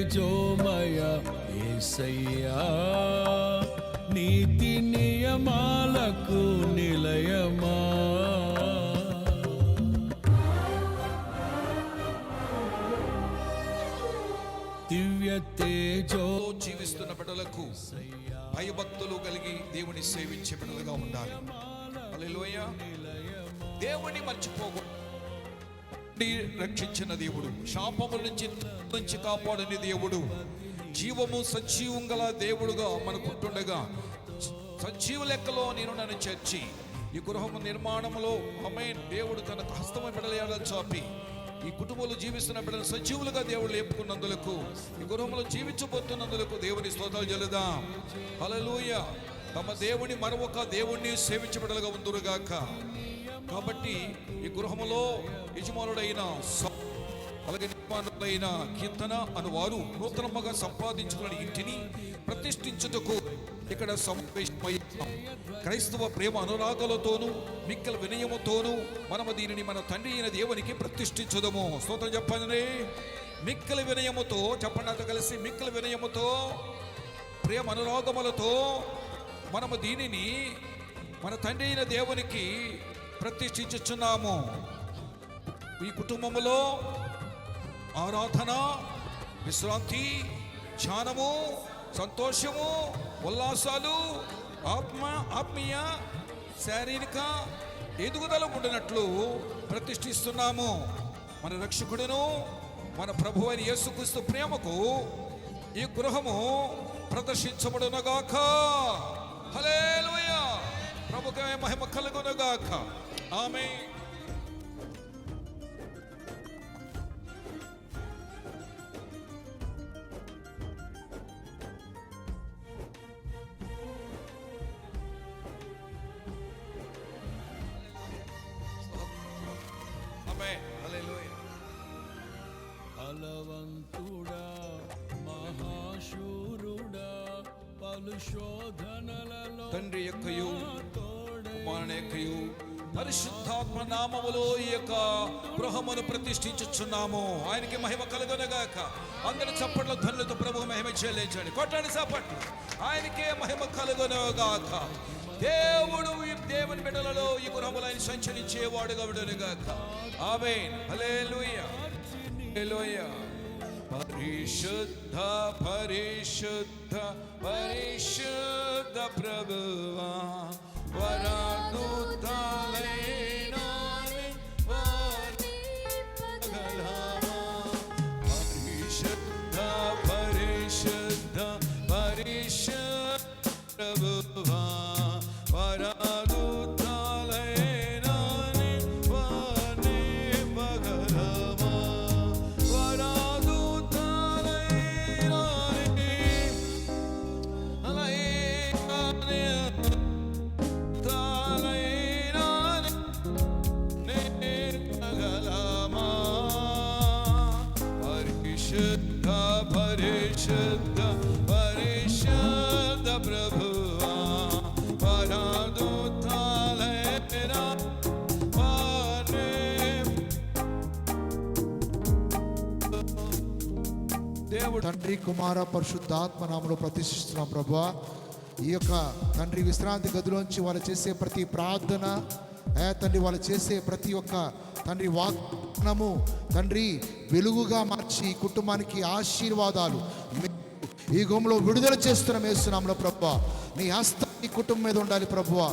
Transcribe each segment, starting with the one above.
తేజోమయ యేసయ్యా, నీతి నియమాలకు నిలయమా. దివ్య తేజో జీవిస్తున్న బిడ్డలకు భయభక్తులు కలిగి దేవుని సేవించే బిడ్డలుగా ఉండాలి. హల్లెలూయా. దేవుని మర్చిపోకూడదు. రక్షించిన దేవుడు, శాపముల నుంచి కాపాడని దేవుడు, జీవము సజీవం గల దేవుడుగా మనకుంటుండగా సజీవ లెక్కలో నేను నన్ను చేర్చి ఈ గృహము నిర్మాణంలో ఆమేన్ దేవుడు తన హస్తము బిడ్డల చాపి ఈ కుటుంబంలో జీవిస్తున్న బిడ్డలు సజీవులుగా దేవుడు లేపుకున్నందులకు, ఈ గృహంలో జీవించబోతున్నందులకు దేవుని స్తోత్రాలు చెల్లిద్దాం. హల్లెలూయా. తమ దేవుని మరొక దేవుణ్ణి సేవించబడలుగా ఉందురుగాక. కాబట్టి ఈ గృహములో యజమానుడైన అలాగే నిర్మాణుడైన కీర్తన అనువారు నూతనముగా సంపాదించుకున్న ఇంటిని ప్రతిష్ఠించుటకు ఇక్కడ సమావేశమయ్యాం. క్రైస్తవ ప్రేమ అనురాగాలతోనూ మిక్కల వినయముతోనూ మనము దీనిని మన తండ్రి అయిన దేవునికి ప్రతిష్ఠించుదము. స్తోత్రం చెప్పండి. మిక్కల వినయముతో చెప్పండి, నాతో కలిసి. మిక్కల వినయముతో ప్రేమ అనురాగములతో మనము దీనిని మన తండ్రి అయిన దేవునికి ప్రతిష్ఠించుచున్నాము. ఈ కుటుంబములో ఆరాధన, విశ్రాంతి, ధ్యానము, సంతోషము, ఉల్లాసాలు, ఆత్మీయ శారీరక ఎదుగుదల ఉండినట్లు ప్రతిష్ఠిస్తున్నాము. మన రక్షకుడును మన ప్రభువు అయిన యేసుక్రీస్తు ప్రేమకు ఈ గృహము ప్రదర్శించబడునుగాక. హల్లెలూయా. ప్రభుకే మహిమ కలుగునుగాక. ఆమేన్. బలవంతుడా, మహాశూరుడా, పలు శోధనలలో తండ్రి యొక్కయు కుమారుని యొక్కయు పరిశుద్ధాత్మ నామములో ఈ యొక్క గృహమును ప్రతిష్ఠించుచున్నాము. ఆయనకి మహిమ కలుగునుగాక. అందరి చప్పట్ల ధ్వనులతో ప్రభు మహిమ చెల్లించండి. కొట్టండి చప్పట్లు. ఆయనకే మహిమ కలుగునుగాక. దేవుడు ఈ దేవుని బిడ్డలలో ఈ గృహములో ఆయన సంచరించేవాడుగా ఉండునుగాక. ఆమేన్. హల్లెలూయా. హల్లెలూయా. పరిశుద్ధ పరిశుద్ధ పరిశుద్ధ ప్రభువా, వరదూతలైన పరిశుద్ధ పరిశుద్ధ పరిశుద్ధ ప్రభువా, వరదూతలైన పరిశుద్ధ పరిశుద్ధ ప్రభువా, వరదూతలైన దేవుడు తండ్రి కుమార పరిశుద్ధాత్మ నామములో ప్రతిష్ఠిస్తున్నాం ప్రభువా. ఈ యొక్క తండ్రి విశ్రాంతి గదిలోంచి వాళ్ళు చేసే ప్రతి ప్రార్థన, తండ్రి వాళ్ళు చేసే ప్రతి ఒక్క తండ్రి వాగ్దానము తండ్రి వెలుగుగా మార్చి ఈ కుటుంబానికి ఆశీర్వాదాలు ఈ గోములో విడుదల చేస్తున్నాం వేస్తున్నాంలో ప్రభువా. నీ హస్తం ఈ కుటుంబం మీద ఉండాలి ప్రభువా,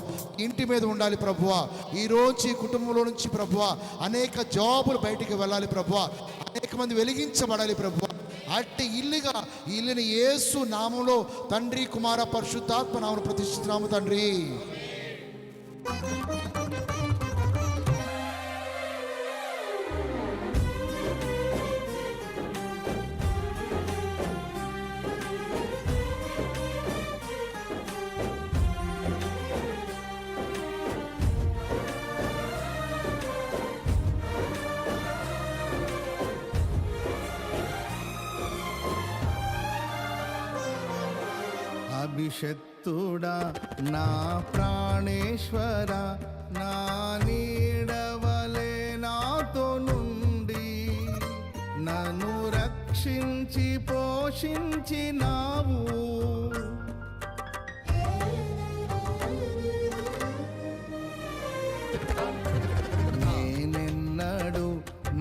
ఇంటి మీద ఉండాలి ప్రభువా. ఈరోజు ఈ కుటుంబంలో నుంచి ప్రభువా అనేక జాబులు బయటికి వెళ్ళాలి ప్రభువా, అనేక మంది వెలిగించబడాలి ప్రభువా. అట్టి ఇల్లుగా ఈ ఇల్లుని యేసు నామంలో తండ్రి కుమార పరిశుద్ధాత్మ నామములో ప్రతిష్ఠిస్తున్నాము తండ్రి. అభిషక్తుడా నా ప్రాణేశ్వర, నా నీడవలే నాతో నుండి నన్ను రక్ష రక్షించి పోషించినావు. నేనెన్నడు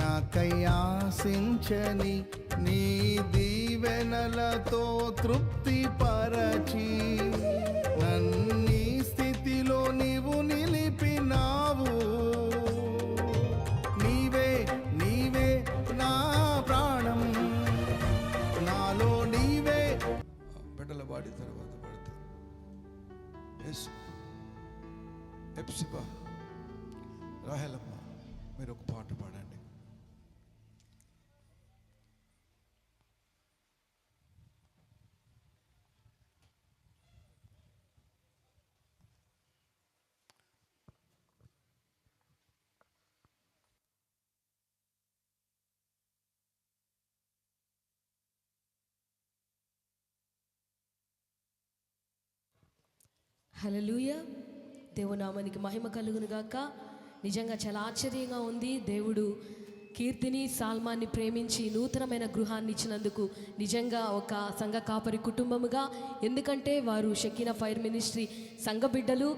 నాకై ఆశించని నీ దీవెనలతో తృప్తి పరచి నన్నీ స్థితిలో నీవు నిలిపినావు. నీవే నీవే నా ప్రాణం, నాలో నీవే. బిడ్డల వాడి తర్వాత పడతా యేసు ఎప్సిబా రాహేలమ్మ మీరు ఒక పాట పాడండి. హల్లెలూయా. దేవునామానికి మహిమ కలుగును గాక. నిజంగా చాలా ఆశ్చర్యంగా ఉంది. దేవుడు కీర్తిని సాల్మాన్ని ప్రేమించి నూతనమైన గృహాన్ని ఇచ్చినందుకు నిజంగా ఒక సంఘ కాపరి కుటుంబముగా, ఎందుకంటే వారు షకీనా ఫైర్ మినిస్ట్రీ సంఘ బిడ్డలు.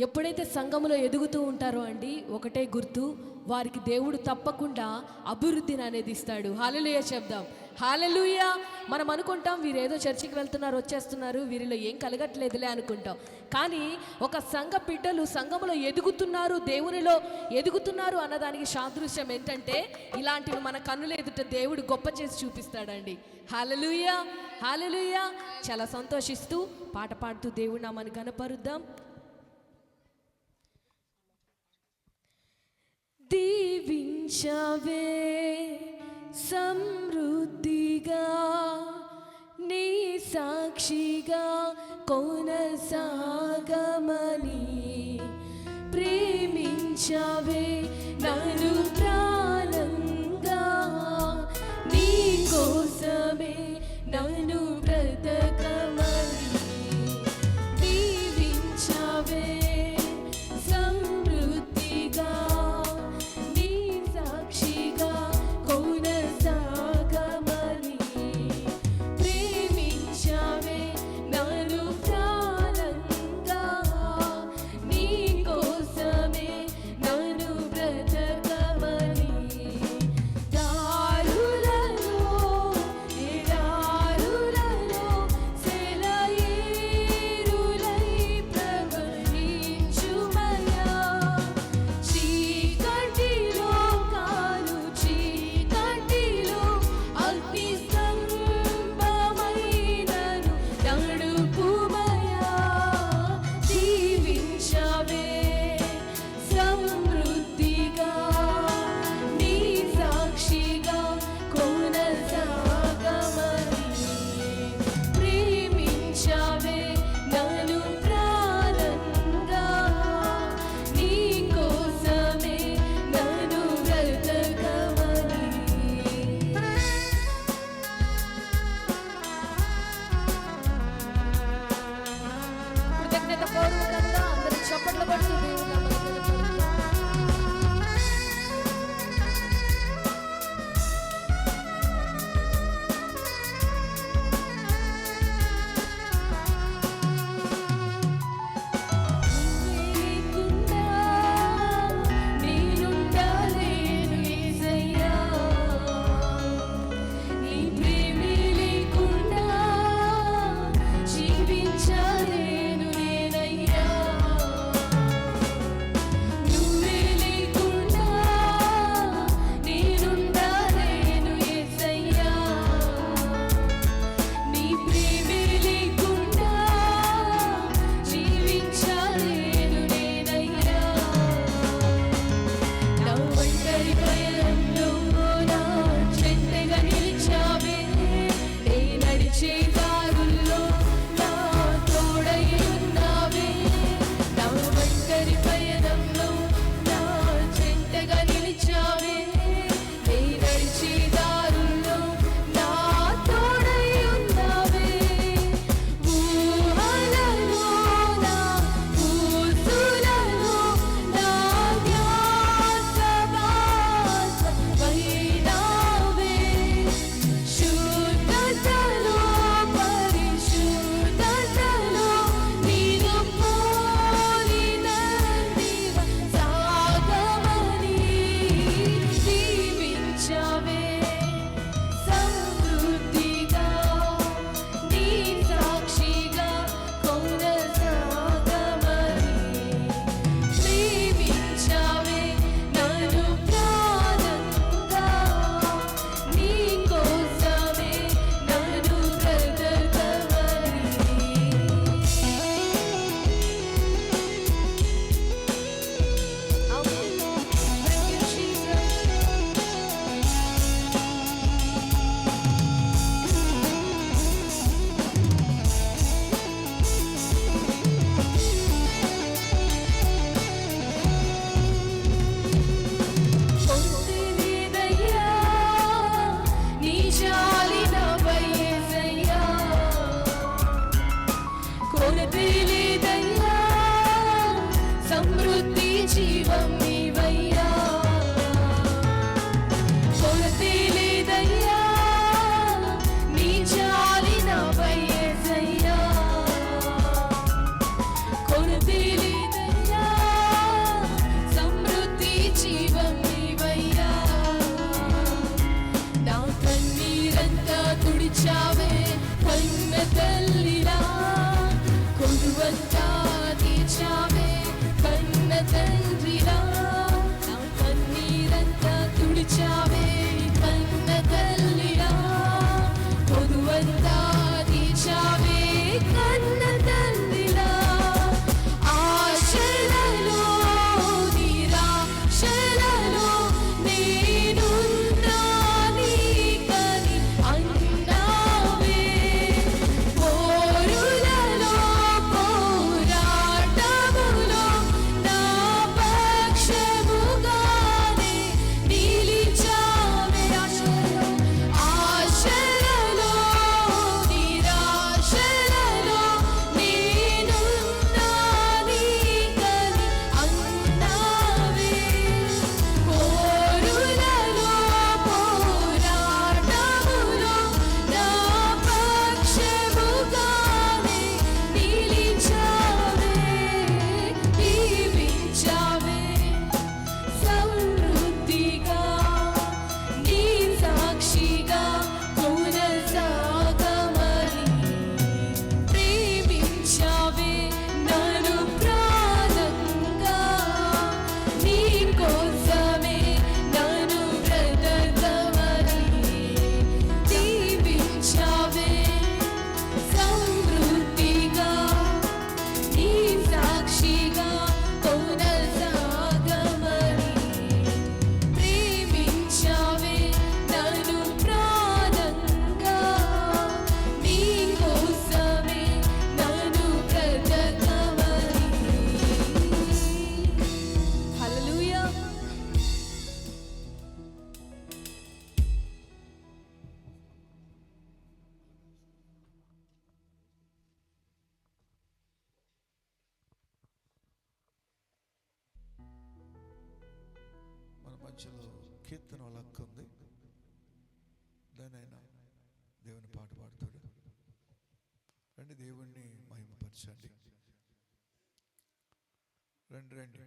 ఎప్పుడైతే సంఘములో ఎదుగుతూ ఉంటారో అండి, ఒకటే గుర్తు, వారికి దేవుడు తప్పకుండా అభివృద్ధిని అనేది ఇస్తాడు. హల్లెలూయా చెప్దాం. హల్లెలూయా. మనం అనుకుంటాం వీరేదో చర్చికి వెళ్తున్నారు, వచ్చేస్తున్నారు, వీరిలో ఏం కలగట్లేదులే అనుకుంటాం. కానీ ఒక సంఘ బిడ్డలు సంఘములో ఎదుగుతున్నారు, దేవునిలో ఎదుగుతున్నారు అన్నదానికి సాదృశ్యం ఏంటంటే ఇలాంటివి మన కన్నుల ఎదుట దేవుడు గొప్ప చేసి చూపిస్తాడండి. హల్లెలూయా, హల్లెలూయా. చాలా సంతోషిస్తూ పాట పాడుతూ దేవుడి నామాన్ని కనపరుద్దాం. దీవించవే సమృద్ధిగా, నీ సాక్షిగా కొనసాగమని, ప్రేమించవే నన్ను ప్రాణంగా, నీ కోసమే నన్ను బ్రతకమని, దీవించవే సమృద్ధిగా, నీ సాక్షిగా కొనసాగమని, ప్రేమించవే నన్ను ప్రాణంగా, నీ కోసమే నన్ను బ్రతకమని. దేవుణ్ణి మహిమపరచండి. రండి రండి.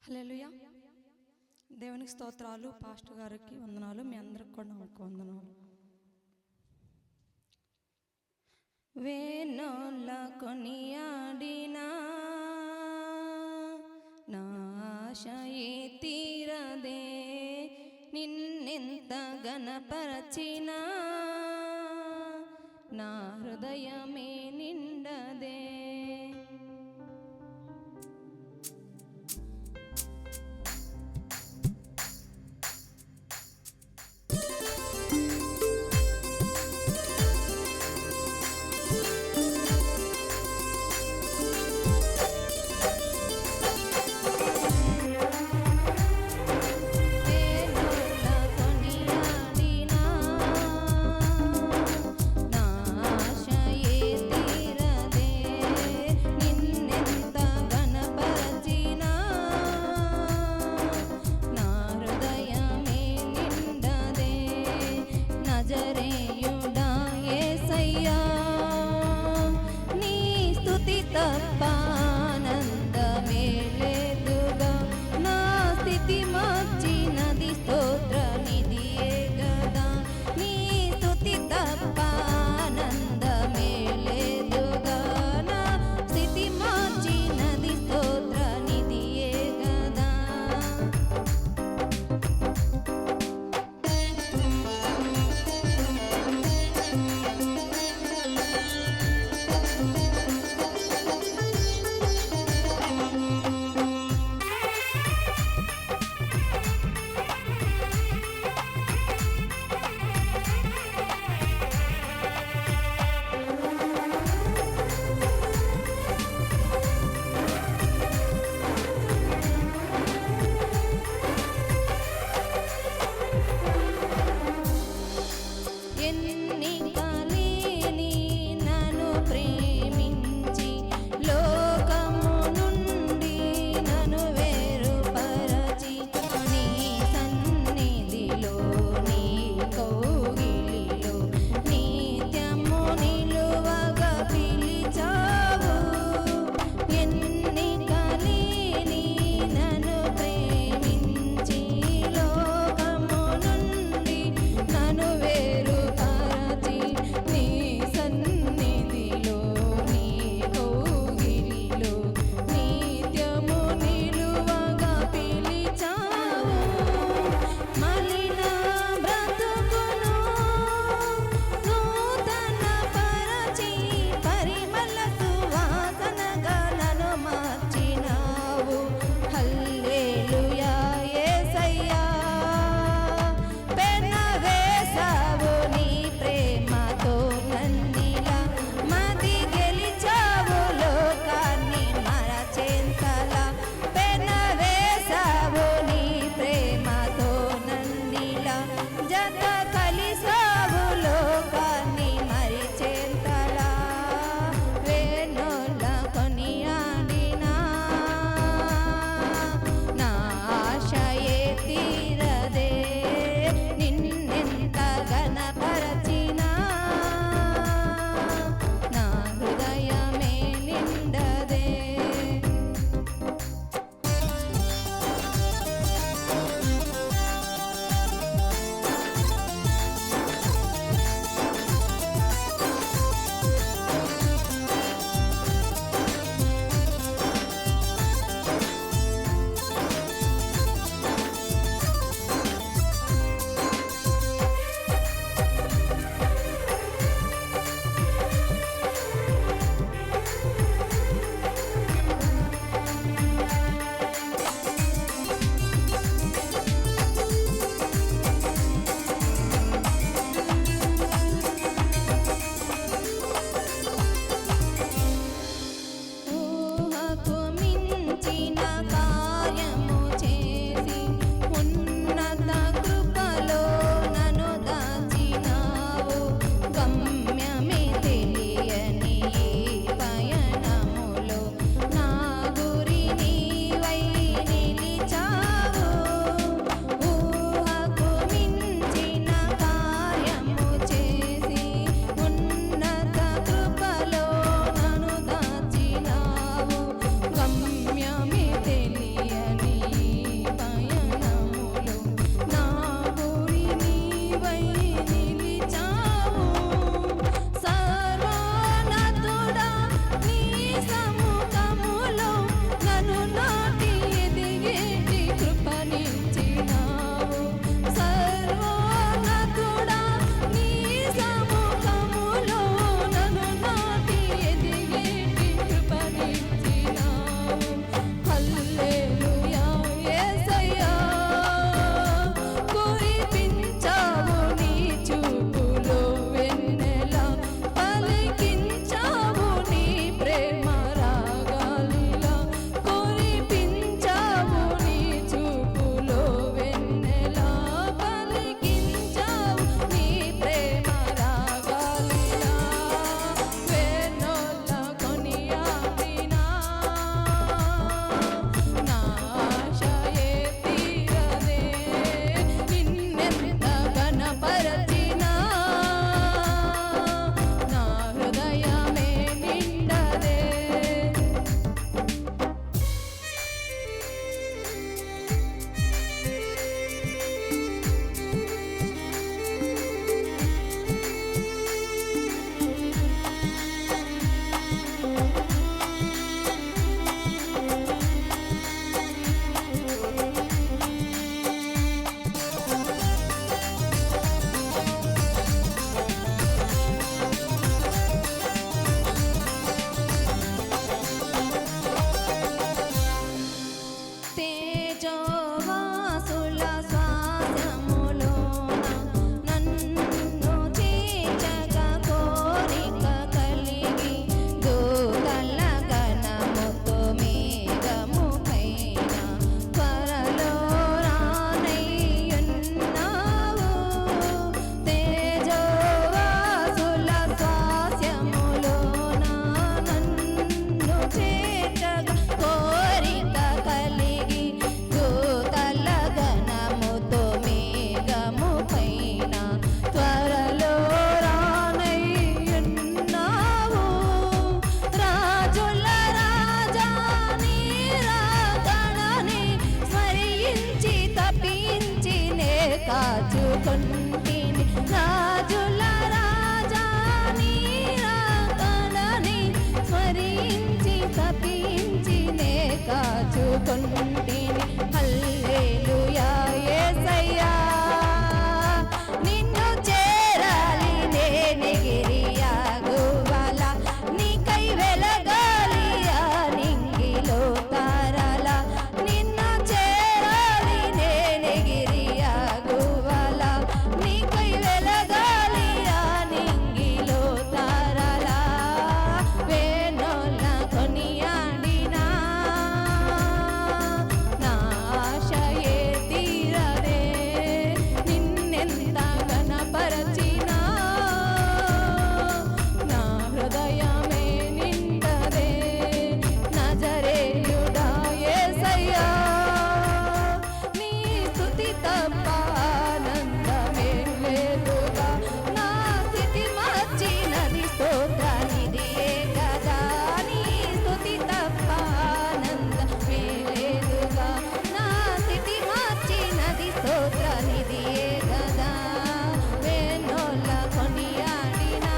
హల్లెలూయా. దేవునికి స్తోత్రాలు. పాస్టర్ గారికి వందనాలు. మీ అందరికి కూడా నాకు వందనాలు. వేణోళ్ళ కొనియాడినా నా ఆశయే తీరదే, నిన్నెంత గణపరచినా నా హృదయమే నిండదే. కాచుకొంటిని రాజుల రాజా నీ రాకడని స్మరించి తపించి నే కాచుకొంటిని హల్లెలూయా యేసయ్యా నిన్ను చేరాలి నేనెగిరియా గువ్వల నీకై వెలగాలియా నింగిలో తారల నిన్ను చేరాలి నేనెగిరియా గువ్వల నీకై వెలగాలియా నింగిలో తారల వేణోళ్ళ కొనియాడినా నా ఆశయే తీరదే నిన్నెంత ఘనపరచినా నా హృదయమే నిండదే నజరేయుడా యేసయ్యా నీ స్తుతి తప్ప ఆనందమే లేదుగా నా స్థితి మార్చినది స్తోత్రానిదియే కదా నీ స్తుతి తప్ప ఆనందమే లేదుగా నా స్థితి మార్చినది స్తోత్రానిదియే కదా వేణోళ్ళ కొనియాడినా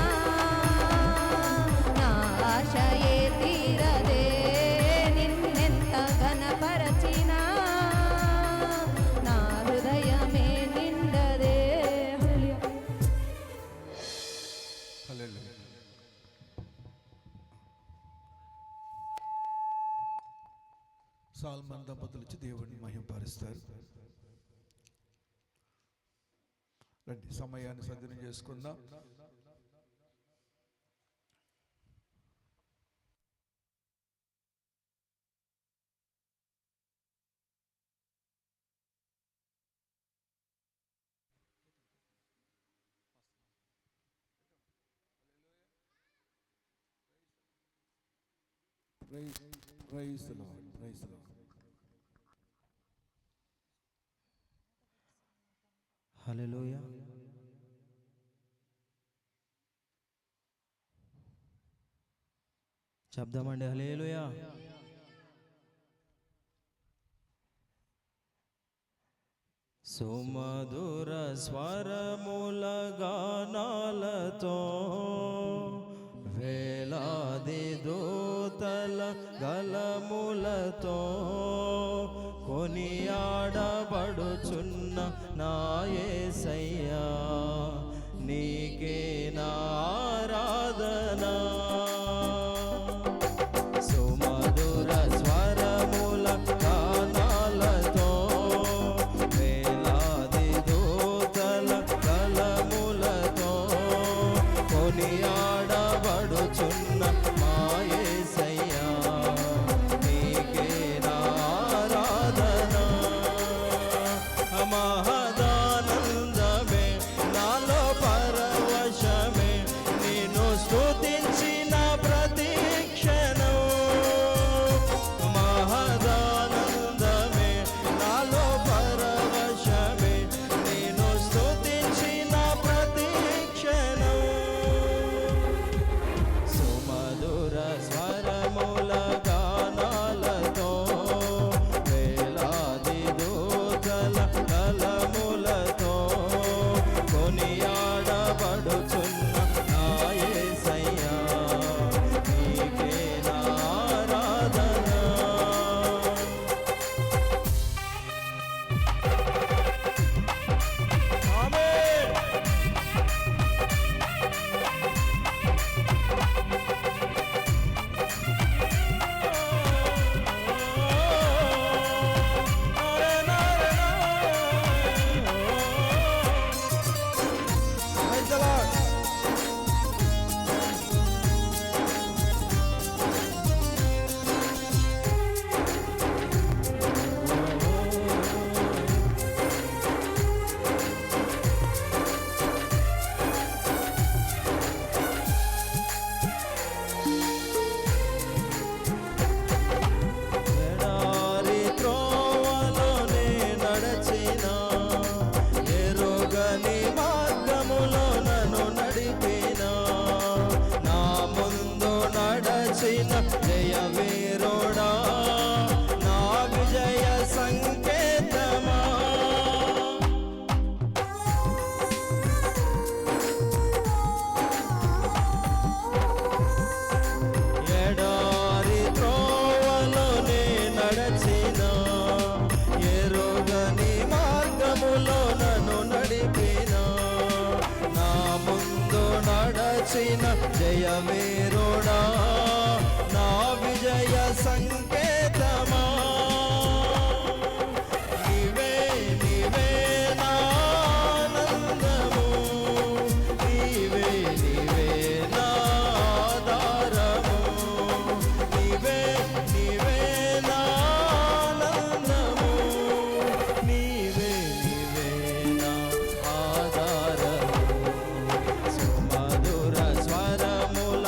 నా ఆశయే తీరదే నిన్నెంత ఘనపరచినా నా హృదయమే నిండదే సాల్మన్ దంపతులు వచ్చి దేవుడిని మహింపరుస్తారు. రండి సమయాన్ని సద్వినియోగం చేసుకుందాం. Praise the Lord. Praise the Lord. హల్లెలూయా. శబ్దమండి హల్లెలూయా. సుమధుర స్వరముల గానాలతో వేలాది దూతల గలములతో కొనియాడబడుచున్న నా యేసయ్యా నీకే నా ఆరాధన సుమధుర స్వరముల గానాలతో వేలాది దూతల గలములతో కొనియాడబడుచున్న మా యేసయ్యా నీకే నా ఆరాధన మహదానందమే నాలో పరవశ జయమేరోడా నా విజయ సంకేతమా నీవే నీవే నా ఆనందము నీవే నీవే నా ఆధారము నీవే నీవే నా ఆనందము నీవే నీవే నా ఆధారము సుమధుర స్వరముల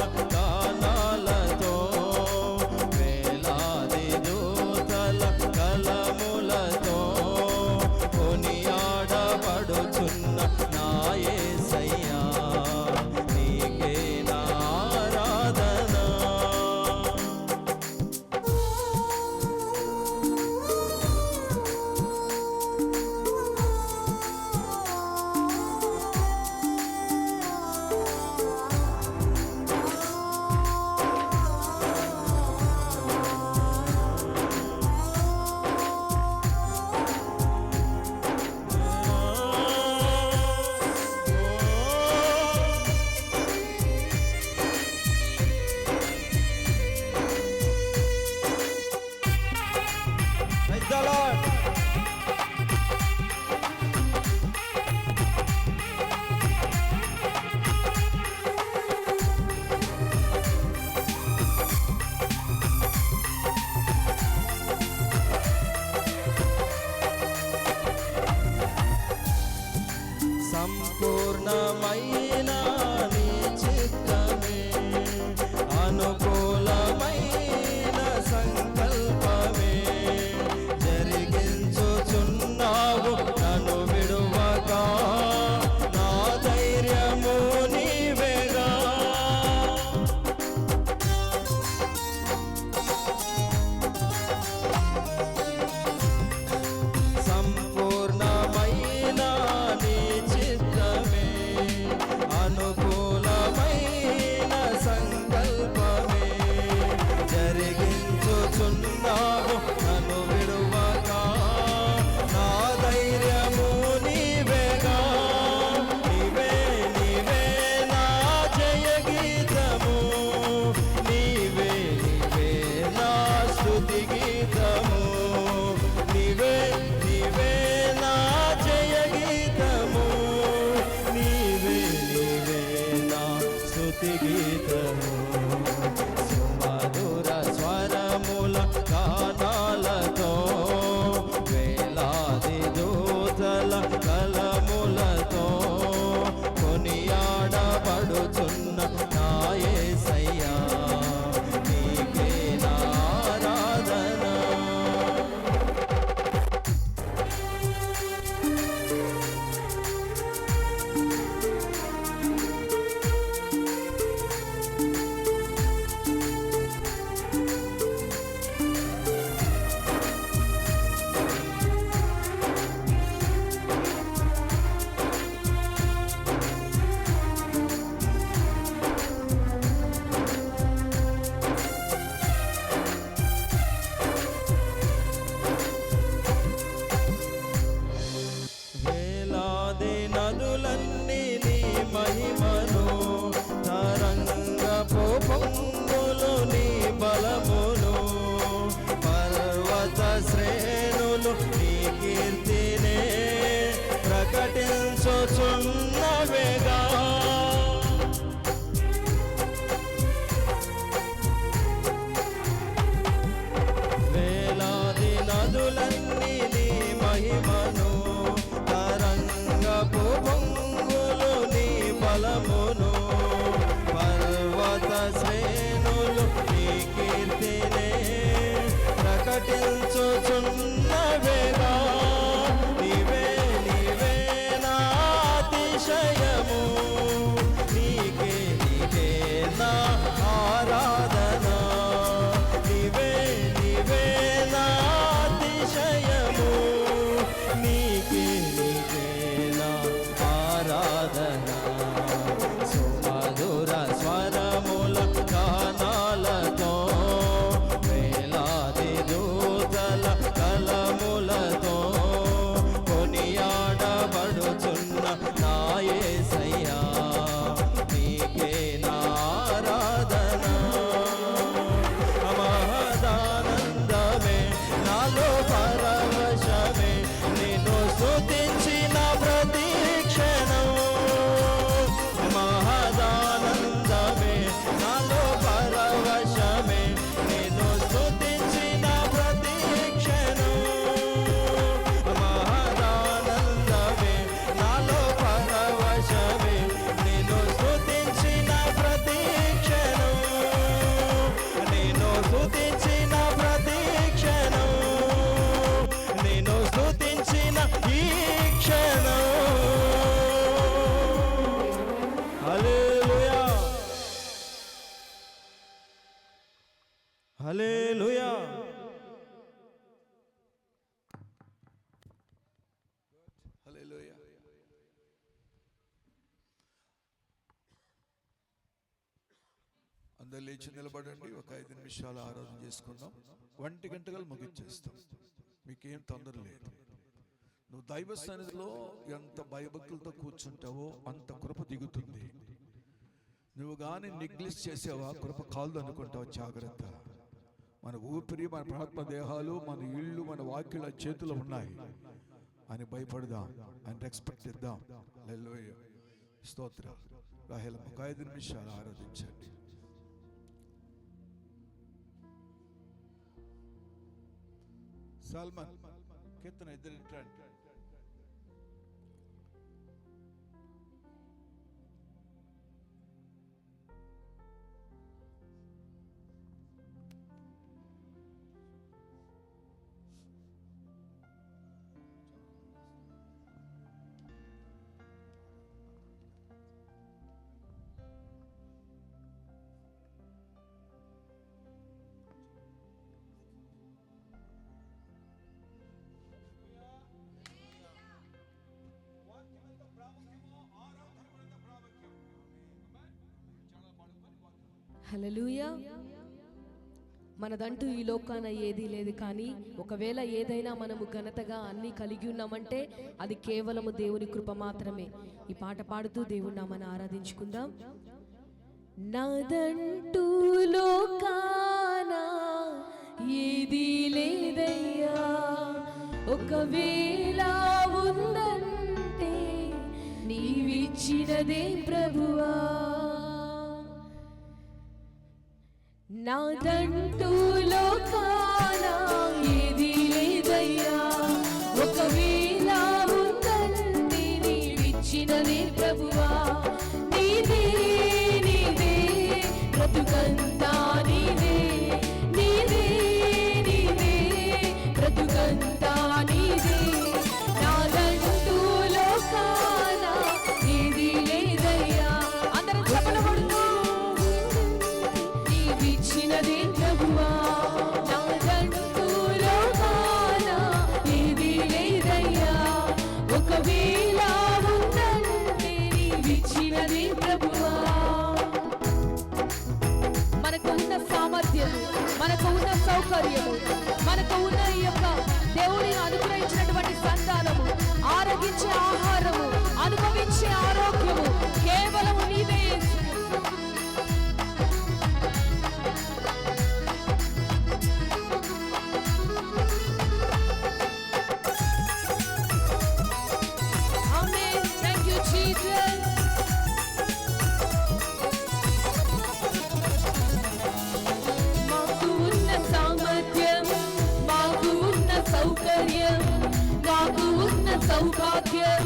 అందరు లేచి నిలబడండి. ఒక 5 నిమిషాలు ఆరాధన చేసుకుందాం. 1 గంటలు ముగించేస్తాం. మీకేం తొందర లేదు. నువ్వు దైవ సన్నిధిలో ఎంత భయభక్తులతో కూర్చుంటావో అంత కృప దిగుతుంది. నువ్వు కానీ నెగ్లెక్ట్ చేసావా కృప కాదు అనుకుంటావు. జాగ్రత్త. మన ఊపిరి, మన ప్రాత్మ దేహాలు, మన ఇళ్ళు, మన వాక్యుల చేతులు ఉన్నాయి అని భయపడదాం, అని రెస్పెక్ట్ ఇద్దాం. హల్లెలూయా, స్తోత్రం. రాహేలమ్మ, ఒక 5 నిమిషాలు ఆరాధించండి. సల్మాన్ కీర్తన 2 హల్లెలూయా. మనదంటూ ఈ లోకాన ఏదీ లేదు, కానీ ఒకవేళ ఏదైనా మనము ఘనతగా అన్నీ కలిగి ఉన్నామంటే అది కేవలము దేవుని కృప మాత్రమే. ఈ పాట పాడుతూ దేవుని నామని ఆరాధించుకుందాం. నాదంటూ లోకాన ఏదీ లేదయ్యా, ఒకవేళ ఉందంటే నీవిచ్చినదే ప్రభువా. నాదంటూ లోకాన ఏదీ లేదయ్యా, ఒకవేళ ఉందంటే నీవిచ్చినదే ప్రభువా. నీదే నీదే బ్రతుకంతా నీదే, నీదే నీదే బ్రతుకంతా నీదే. నాదంటూ లోకాన ఏదీ లేదయ్యా, అందరం చెప్పలు కొడుతూ నీవిచ్చినదే ప్రభువా. నాదంటూ లోకాన ఏదీ లేదయ్యా, ఒకవేళ ఉందంటే నీవిచ్చినదే ప్రభువా. మనకు ఉన్న సామర్థ్యం, మనకు ఉన్న సౌకర్యము, మనకు ఉన్న ఈ యొక్క దేవుని అనుగ్రహించినటువంటి సంతానము, ఆరోగించే ఆహారము, అనుభవించే ఆరోగ్యము కేవలము నీవే. Amen. Thank you, Jesus. మాకు ఉన్న సామర్థ్యం, మాకు ఉన్న సౌకర్యం, మాకు ఉన్న సౌభాగ్యం,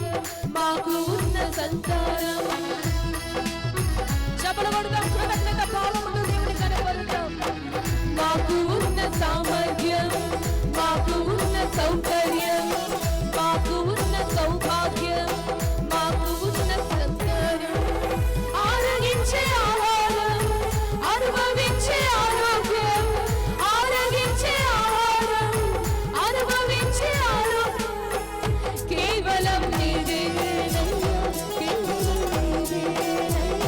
మాకు ఉన్న సంతానం. చపల పడదాం, కృతజ్ఞత భావముతో దేవుని కనపడదాం. మాకు ఉన్న సామర్థ్యం, మాకు ఉన్న సౌకర్యం, మాకు ఉన్న సౌభాగ్యం, మాకు ఉన్న సంతానం. ఆరగించే ఆహారం, అనుభవించే ఆరోగ్యం, ఆరగించే ఆహారం, అనుభవించే ఆరోగ్యం కేవలం నీదే.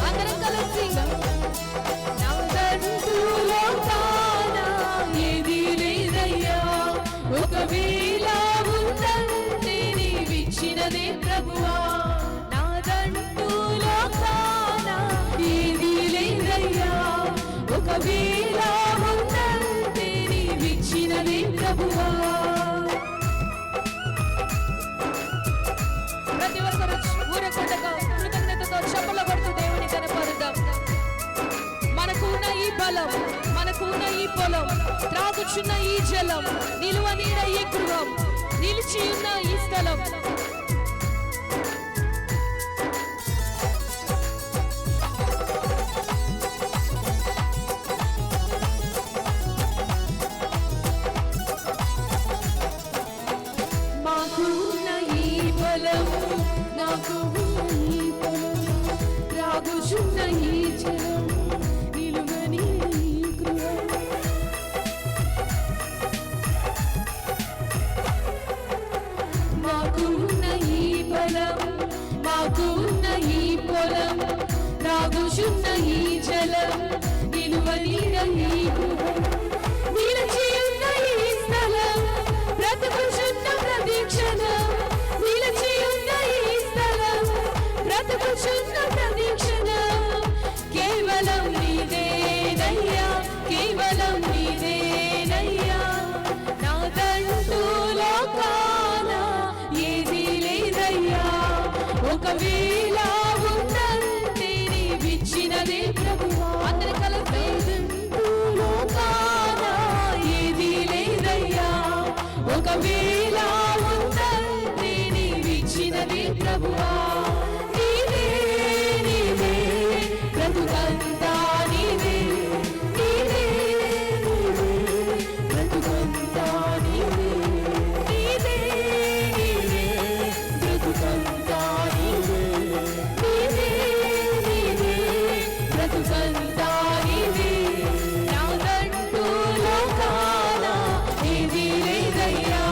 అందరం కలిసి నాదంటూ లోకాన ఏదీ లేదయ్యా, ఒకవేళ ఉందంటే నీవిచ్చినదే ప్రభువా. నాదంటూ లోకాన ఏదీ లేదయ్యా, ఒకవేళ ఉందంటే నీవిచ్చినదే ప్రభువా. ప్రతి ఒక్కరు ఊరకుండగా కృతజ్ఞతతో చప్పలు కొడుతూ దేవుని కనపరుద్దాం. మనకు ఉన్న ఈ బలం, మనకు ఉన్న ఈ పొలం, త్రాగుచున్న ఈ జలం, నిలువ నీడ ఈ గృహం, నిలిచి ఉన్న ఈ స్థలం, మాకు ఉన్న ఈ బలం, నాకు ఉన్న ఈ పొలం, త్రాగుచున్న ఈ జలం, నిలువ నీడ ఈ గృహం. మాకు ఉన్న ఈ బలం, మాకు ఉన్న ఈ పొలం, త్రాగుచున్న ఈ జలం, నిలువని నీవు నిలచియున్న ఈ స్థలం బ్రతుకుచున్న ప్రదీక్షణం నిలచియున్న ఈ స్థలం బ్రతుకుచున్న ప్రదీక్షణం కేవలం నీదేనయ్యా కేవలం నీదేనయ్యా నాదంటూ లోకాన ఏదీ లేదయ్యా ఒకవేళ ఉందంటే నీవిచ్చినదే ప్రభువా అందరి కలపేదంటూ లోకాన ఏదీ లేదయ్యా ఒకవేళ ఉందంటే నీవిచ్చినదే ప్రభువా నీవే నీవే బ్రతుకంతా నీవే నీవే నీవే బ్రతుకంతా నీవే నీవే నీవే బ్రతుకంతా నీవే నీవే నీవే బ్రతుకంతా నీవే నాదంటూ లోకాన ఏదీ లేదయ్యా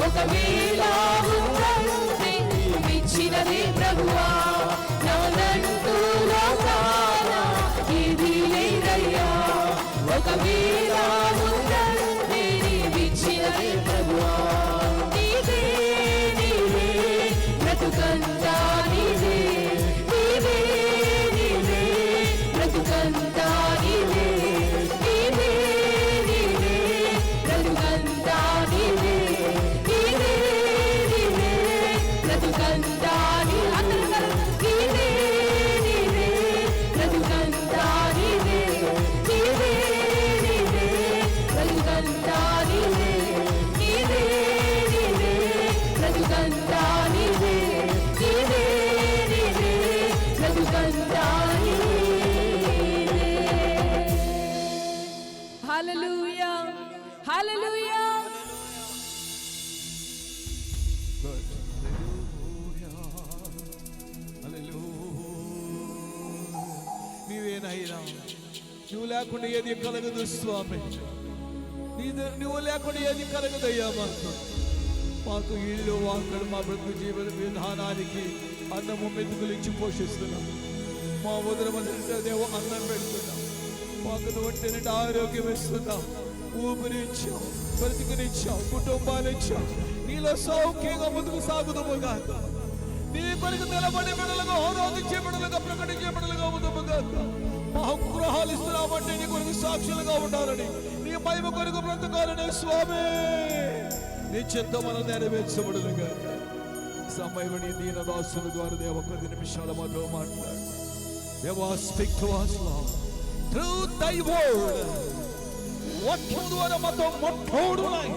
ఒకవేళ ఉందంటే నీవిచ్చినదే ప్రభువా నాదంటూ లోకాన ఏదీ లేదయ్యా ఒకవేళ ఉందంటే నీవిచ్చినదే ప్రభువా నీవే నీవే బ్రతుకంతా నీవే నీవే నీవే బ్రతుకంతా నీవే నీవే నీవే బ్రతుకంతా నీవే నీవే నీవే బ్రతుకంతా నీవే అందరూ కలిసి నీవే నీవే బ్రతుకంతా నీవే నీవే నీవే బ్రతుకంతా నీవే నీవే నీవే బ్రతుకంతా నీవే నీవే నీవే బ్రతుకంతా నీవే హల్లెలూయా హల్లెలూయా నీవేనైనా నువ్వు లేకుండా ఏది కలగదు స్వామి నువ్వు లేకుండా ఏది కలగదయ్యా మాకు ఇల్లు వాకలు మా బ్రతుకు జీవన విధానానికి అన్నము మెతుకులు ఇచ్చి పోషిస్తున్నాం మా ఉదరమదేవ అన్నం పెడుతున్నాం మాకు ఒంటి నిండా ఆరోగ్యం ఇస్తున్నాం ఊపిరిచ్చాం బ్రతికనిచ్చాం కుటుంబాలు ఇచ్చాం నీలో సౌఖ్యంగా ముందుకు సాగుదాముగా నీ కొరకు నిలబడి బిడలుగా హోదాదిచ్చే బిడలుగా ప్రకటించే బిడలుగా ఉందాముగా మా గృహాలు ఇస్తున్నామంటే నీ కొరకు సాక్షులుగా ఉండాలని నీ మహిమ కొరకు బ్రతకాలని స్వామి నీ చిత్తం మనం నెరవేర్చబడులుగా సమయంలో నీ దీన దాసుల ద్వారా దేవ 10 నిమిషాల మాతో మాట్లాడు దేవా speak to us Lord through thy word వాక్యం ద్వారా మాతో మొట్టోడునై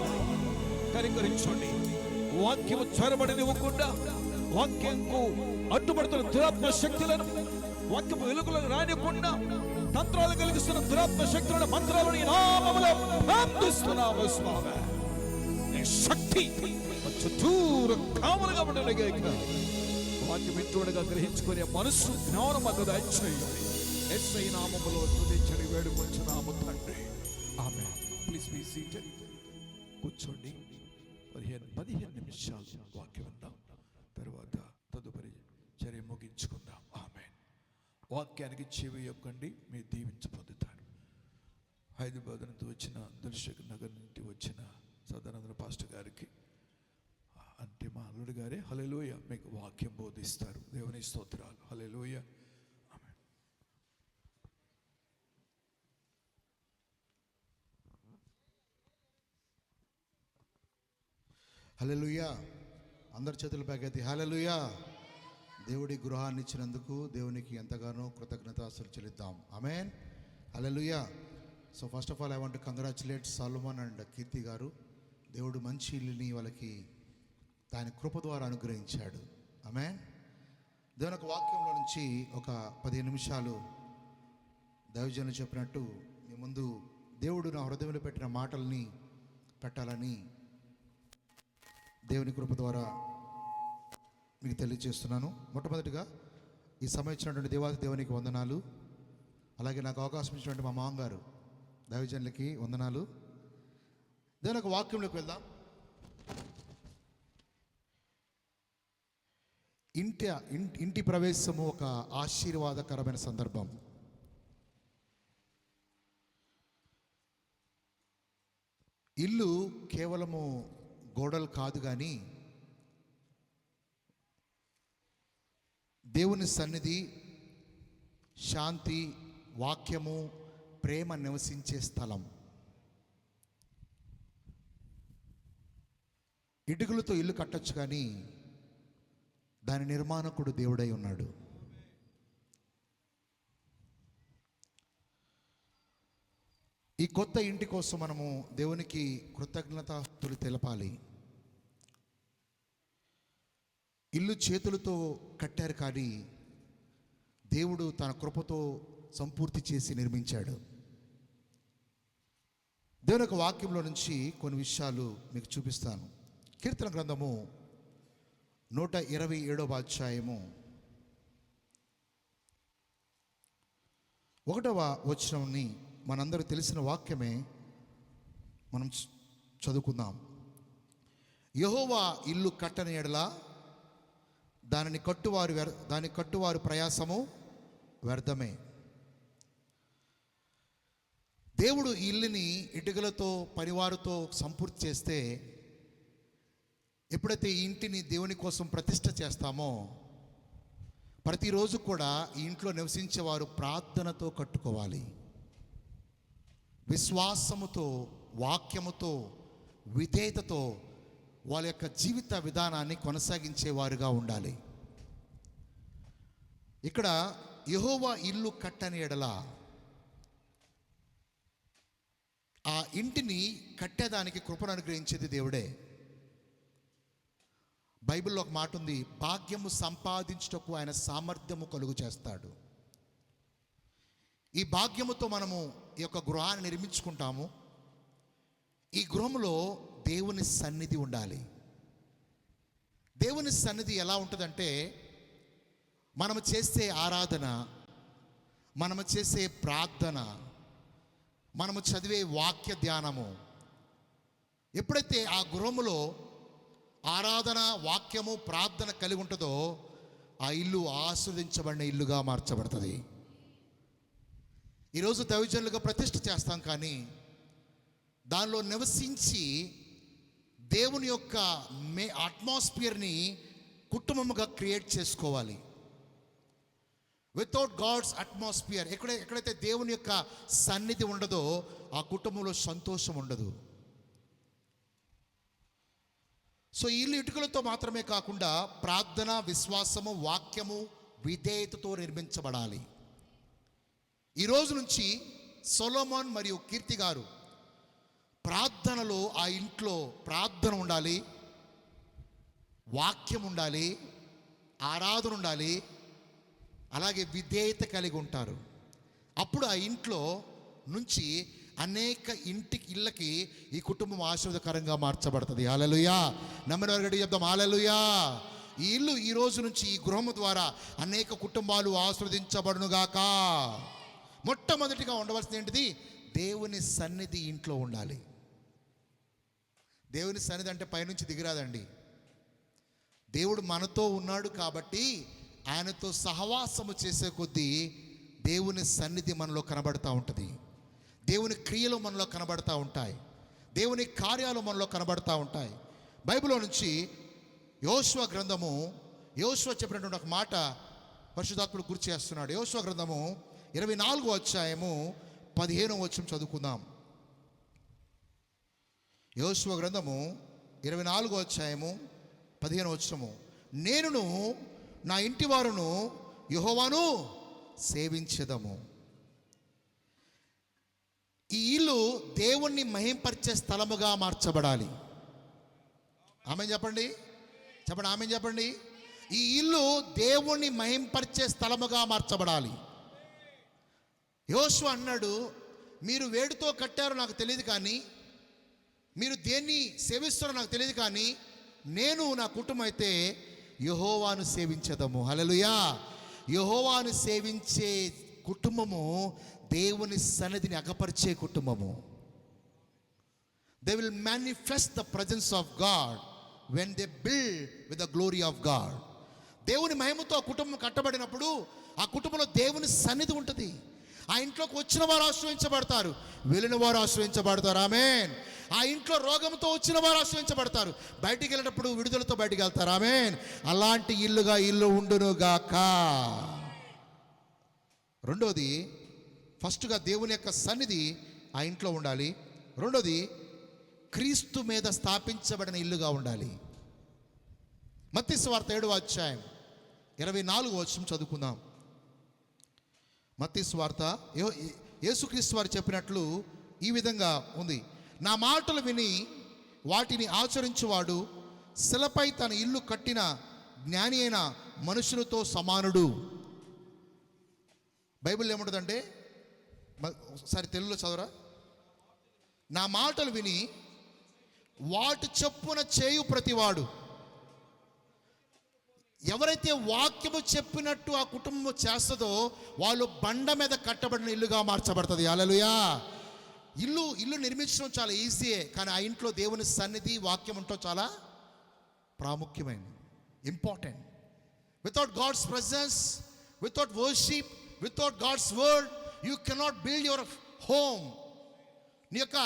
కనికరించండి వాక్యము చొరబడనివ్వకుండా వాక్యంకు అడ్డుపడుతున్న దురాత్మ శక్తులను వాక్యము వెలుగులను రానివ్వకుండా తంత్రాలు కలిగిస్తున్న దురాత్మ శక్తులను మంత్రాలను ఈ నామములో ప్రార్థిస్తున్నాము స్వామి నీ శక్తి చుట్టూరు కావలుగా ఉండలేగా వాక్యం వింటుండగా గ్రహించుకునే మనస్సు జ్ఞానం మాకు దయచేయండి యేసయ్య నామములో స్తుతించని వేడుకొంచున్నాము తండ్రి ఆమేన్ ప్లీజ్ బి సీటెడ్ కూర్చోండి 15 నిమిషాలు వాక్యం విందాం తర్వాత తదుపరి చర్య ముగించుకుందాం ఆమేన్ వాక్యానికి చెవి యొక్కండి మీరు దీవించి పొందుతారు హైదరాబాద్ నుంచి వచ్చిన దర్శక్ నగర్ నుండి వచ్చిన సదానంద పాస్టర్ గారికి అంటే మా అల్లుడు గారే హల్లెలూయా మీకు వాక్యం బోధిస్తారు దేవుని స్తోత్రాలు హల్లెలూయా ఆమేన్ హల్లెలూయా అందరి చేతుల పైకెత్తి హల్లెలూయా దేవుడి గృహాన్ని ఇచ్చినందుకు దేవునికి ఎంతగానో కృతజ్ఞతాస్తులు చెల్లిద్దాం ఆమేన్ హల్లెలూయా so first of all I want to congratulate Solomon and Keerthi గారు దేవుడు మంచి ఇల్లుని వాళ్ళకి ఆయన కృప ద్వారా అనుగ్రహించాడు ఆమేన్ దేవుని యొక్క వాక్యంలో నుంచి ఒక 15 నిమిషాలు దైవజనులు చెప్పినట్టు మీ ముందు దేవుడు నా హృదయంలో పెట్టిన మాటల్ని పెట్టాలని దేవుని కృప ద్వారా మీకు తెలియజేస్తున్నాను. మొట్టమొదటిగా ఈ సమయం ఇచ్చినటువంటి దేవాది దేవునికి వందనాలు. అలాగే నాకు అవకాశం ఇచ్చినటువంటి మా మామగారు దైవజనులకి వందనాలు. దేవుని యొక్క వాక్యంలోకి వెళ్దాం. ఇంటి ప్రవేశము ఒక ఆశీర్వాదకరమైన సందర్భం. ఇల్లు కేవలము గోడలు కాదు కానీ దేవుని సన్నిధి, శాంతి, వాక్యము, ప్రేమ నివసించే స్థలం. ఇటుకలతో ఇల్లు కట్టొచ్చు కానీ దాని నిర్మాణకుడు దేవుడై ఉన్నాడు. ఈ కొత్త ఇంటి కోసం మనము దేవునికి కృతజ్ఞతాస్తుతులు తెలపాలి. ఇల్లు చేతులతో కట్టారు కానీ దేవుడు తన కృపతో సంపూర్తి చేసి నిర్మించాడు. దేవుని యొక్క వాక్యంలో నుంచి కొన్ని విషయాలు మీకు చూపిస్తాను. కీర్తన గ్రంథము 127వ అధ్యాయము 1వ వచనాన్ని మనందరూ తెలిసిన వాక్యమే మనం చదువుకుందాం. యెహోవా ఇల్లు కట్టని ఎడల దాని కట్టువారు ప్రయాసము వ్యర్థమే. దేవుడు ఈ ఇల్లుని ఇటుకలతో పనివారుతో సంపూర్తి చేస్తే, ఎప్పుడైతే ఈ ఇంటిని దేవుని కోసం ప్రతిష్ఠ చేస్తామో, ప్రతిరోజు కూడా ఈ ఇంట్లో నివసించేవారు ప్రార్థనతో కట్టుకోవాలి. విశ్వాసముతో, వాక్యముతో, విధేయతతో వాళ్ళ యొక్క జీవిత విధానాన్ని కొనసాగించేవారుగా ఉండాలి. ఇక్కడ యెహోవా ఇల్లు కట్టని ఎడల, ఆ ఇంటిని కట్టేదానికి కృపను అనుగ్రహించేది దేవుడే. బైబిల్లో ఒక మాట ఉంది, భాగ్యము సంపాదించుటకు ఆయన సామర్థ్యము కలుగు చేస్తాడు. ఈ భాగ్యముతో మనము ఈ యొక్క గృహాన్ని నిర్మించుకుంటాము. ఈ గృహంలో దేవుని సన్నిధి ఉండాలి. దేవుని సన్నిధి ఎలా ఉంటుందంటే, మనము చేసే ఆరాధన, మనము చేసే ప్రార్థన, మనము చదివే వాక్య ధ్యానము, ఎప్పుడైతే ఆ గృహములో ఆరాధన, వాక్యము, ప్రార్థన కలిగి ఉంటుందో ఆ ఇల్లు ఆస్వాదించబడిన ఇల్లుగా మార్చబడుతుంది. ఈరోజు దైవజనులుగా ప్రతిష్ఠ చేస్తాం కానీ దానిలో నివసించి దేవుని యొక్క అట్మాస్ఫియర్ని కుటుంబముగా క్రియేట్ చేసుకోవాలి. వితౌట్ గాడ్స్ అట్మాస్ఫియర్, ఎక్కడైతే దేవుని యొక్క సన్నిధి ఉండదో ఆ కుటుంబంలో సంతోషం ఉండదు. సో ఈ ఇల్లు ఇటుకలతో మాత్రమే కాకుండా ప్రార్థన, విశ్వాసము, వాక్యము, విధేయతతో నిర్మించబడాలి. ఈ రోజు నుంచి సొలొమోన్ మరియు కీర్తి గారు ప్రార్థనలో, ఆ ఇంట్లో ప్రార్థన ఉండాలి, వాక్యం ఉండాలి, ఆరాధన ఉండాలి, అలాగే విధేయత కలిగి ఉంటారు. అప్పుడు ఆ ఇంట్లో నుంచి అనేక ఇళ్ళకి ఈ కుటుంబం ఆశీర్వాదకరంగా మార్చబడుతుంది. హల్లెలూయా. నమ్మిన వారు గట్టిగా చెప్దాం హల్లెలూయా. ఈ ఇల్లు ఈ రోజు నుంచి, ఈ గృహము ద్వారా అనేక కుటుంబాలు ఆశీర్వదించబడునుగాక. మొట్టమొదటిగా ఉండవలసింది ఏంటిది? దేవుని సన్నిధి ఇంట్లో ఉండాలి. దేవుని సన్నిధి అంటే పైనుంచి దిగిరాదండి. దేవుడు మనతో ఉన్నాడు కాబట్టి ఆయనతో సహవాసము చేసే కొద్దీ దేవుని సన్నిధి మనలో కనబడుతూ ఉంటుంది. దేవుని క్రియలు మనలో కనబడుతూ ఉంటాయి. దేవుని కార్యాలు మనలో కనబడుతూ ఉంటాయి. బైబిల్లో నుంచి యోషువ గ్రంథము, యోషువ చెప్పినటువంటి ఒక మాట పరిశుద్ధాత్ముడు గుర్తు చేస్తున్నాడు. యోషువ గ్రంథము 24వ అధ్యాయము 15వ వచనం చదువుకుందాం. యోషువ గ్రంథము 24వ అధ్యాయము 15వ వచనము. నేనును నా ఇంటి వారును యెహోవాను సేవించెదము. ఈ ఇల్లు దేవుణ్ణి మహింపరిచే స్థలముగా మార్చబడాలి. ఆమేన్ చెప్పండి, చెప్పండి ఆమేన్ చెప్పండి. ఈ ఇల్లు దేవుణ్ణి మహింపరిచే స్థలముగా మార్చబడాలి. యోషువ అన్నాడు, మీరు వేడితో కట్టారో నాకు తెలియదు కానీ, మీరు దేన్ని సేవిస్తారో నాకు తెలియదు కానీ, నేను నా కుటుంబం అయితే యెహోవాను సేవించదము. హల్లెలూయా. యెహోవాను సేవించే కుటుంబము దేవుని సన్నిధిని అగపరిచే కుటుంబము. They will manifest the presence of God when they build with the glory of God. దేవుని మహిమతో ఆ కుటుంబం కట్టబడినప్పుడు ఆ కుటుంబంలో దేవుని సన్నిధి ఉంటుంది. ఆ ఇంట్లోకి వచ్చిన వారు ఆశ్రయించబడతారు, వెళ్ళిన వారు ఆశ్రయించబడతారు. ఆమేన్. ఆ ఇంట్లో రోగంతో వచ్చిన వారు ఆశ్రయించబడతారు, బయటికి వెళ్ళినప్పుడు విడుదలతో బయటికి వెళ్తారు. ఆమేన్. అలాంటి ఇల్లుగా ఇల్లు ఉండును గాక. రెండోది, ఫస్ట్గా దేవుని యొక్క సన్నిధి ఆ ఇంట్లో ఉండాలి. రెండోది, క్రీస్తు మీద స్థాపించబడిన ఇల్లుగా ఉండాలి. మత్తయి సువార్త 7వ అధ్యాయం 24వ వచనం చదువుకుందాం. మత్తయి సువార్త యేసుక్రీస్తు వారు చెప్పినట్లు ఈ విధంగా ఉంది: నా మాటలు విని వాటిని ఆచరించువాడు శిలపై తన ఇల్లు కట్టిన జ్ఞాని అయిన మనుషులతో సమానుడు. బైబిల్ ఏముంటుందంటే, ఒకసారి తెలుగులో చదవరా. నా మాటలు విని వాటి చొప్పున చేయు ప్రతివాడు. ఎవరైతే వాక్యము చెప్పినట్టు ఆ కుటుంబం చేస్తుందో వాళ్ళు బండ మీద కట్టబడిన ఇల్లుగా మార్చబడుతుంది. హల్లెలూయా. ఇల్లు నిర్మించడం చాలా ఈజీయే, కానీ ఆ ఇంట్లో దేవుని సన్నిధి, వాక్యం ఉండటం చాలా ప్రాముఖ్యమైనది, important. Without God's presence, without worship, without God's word, you cannot build your home. నీ యొక్క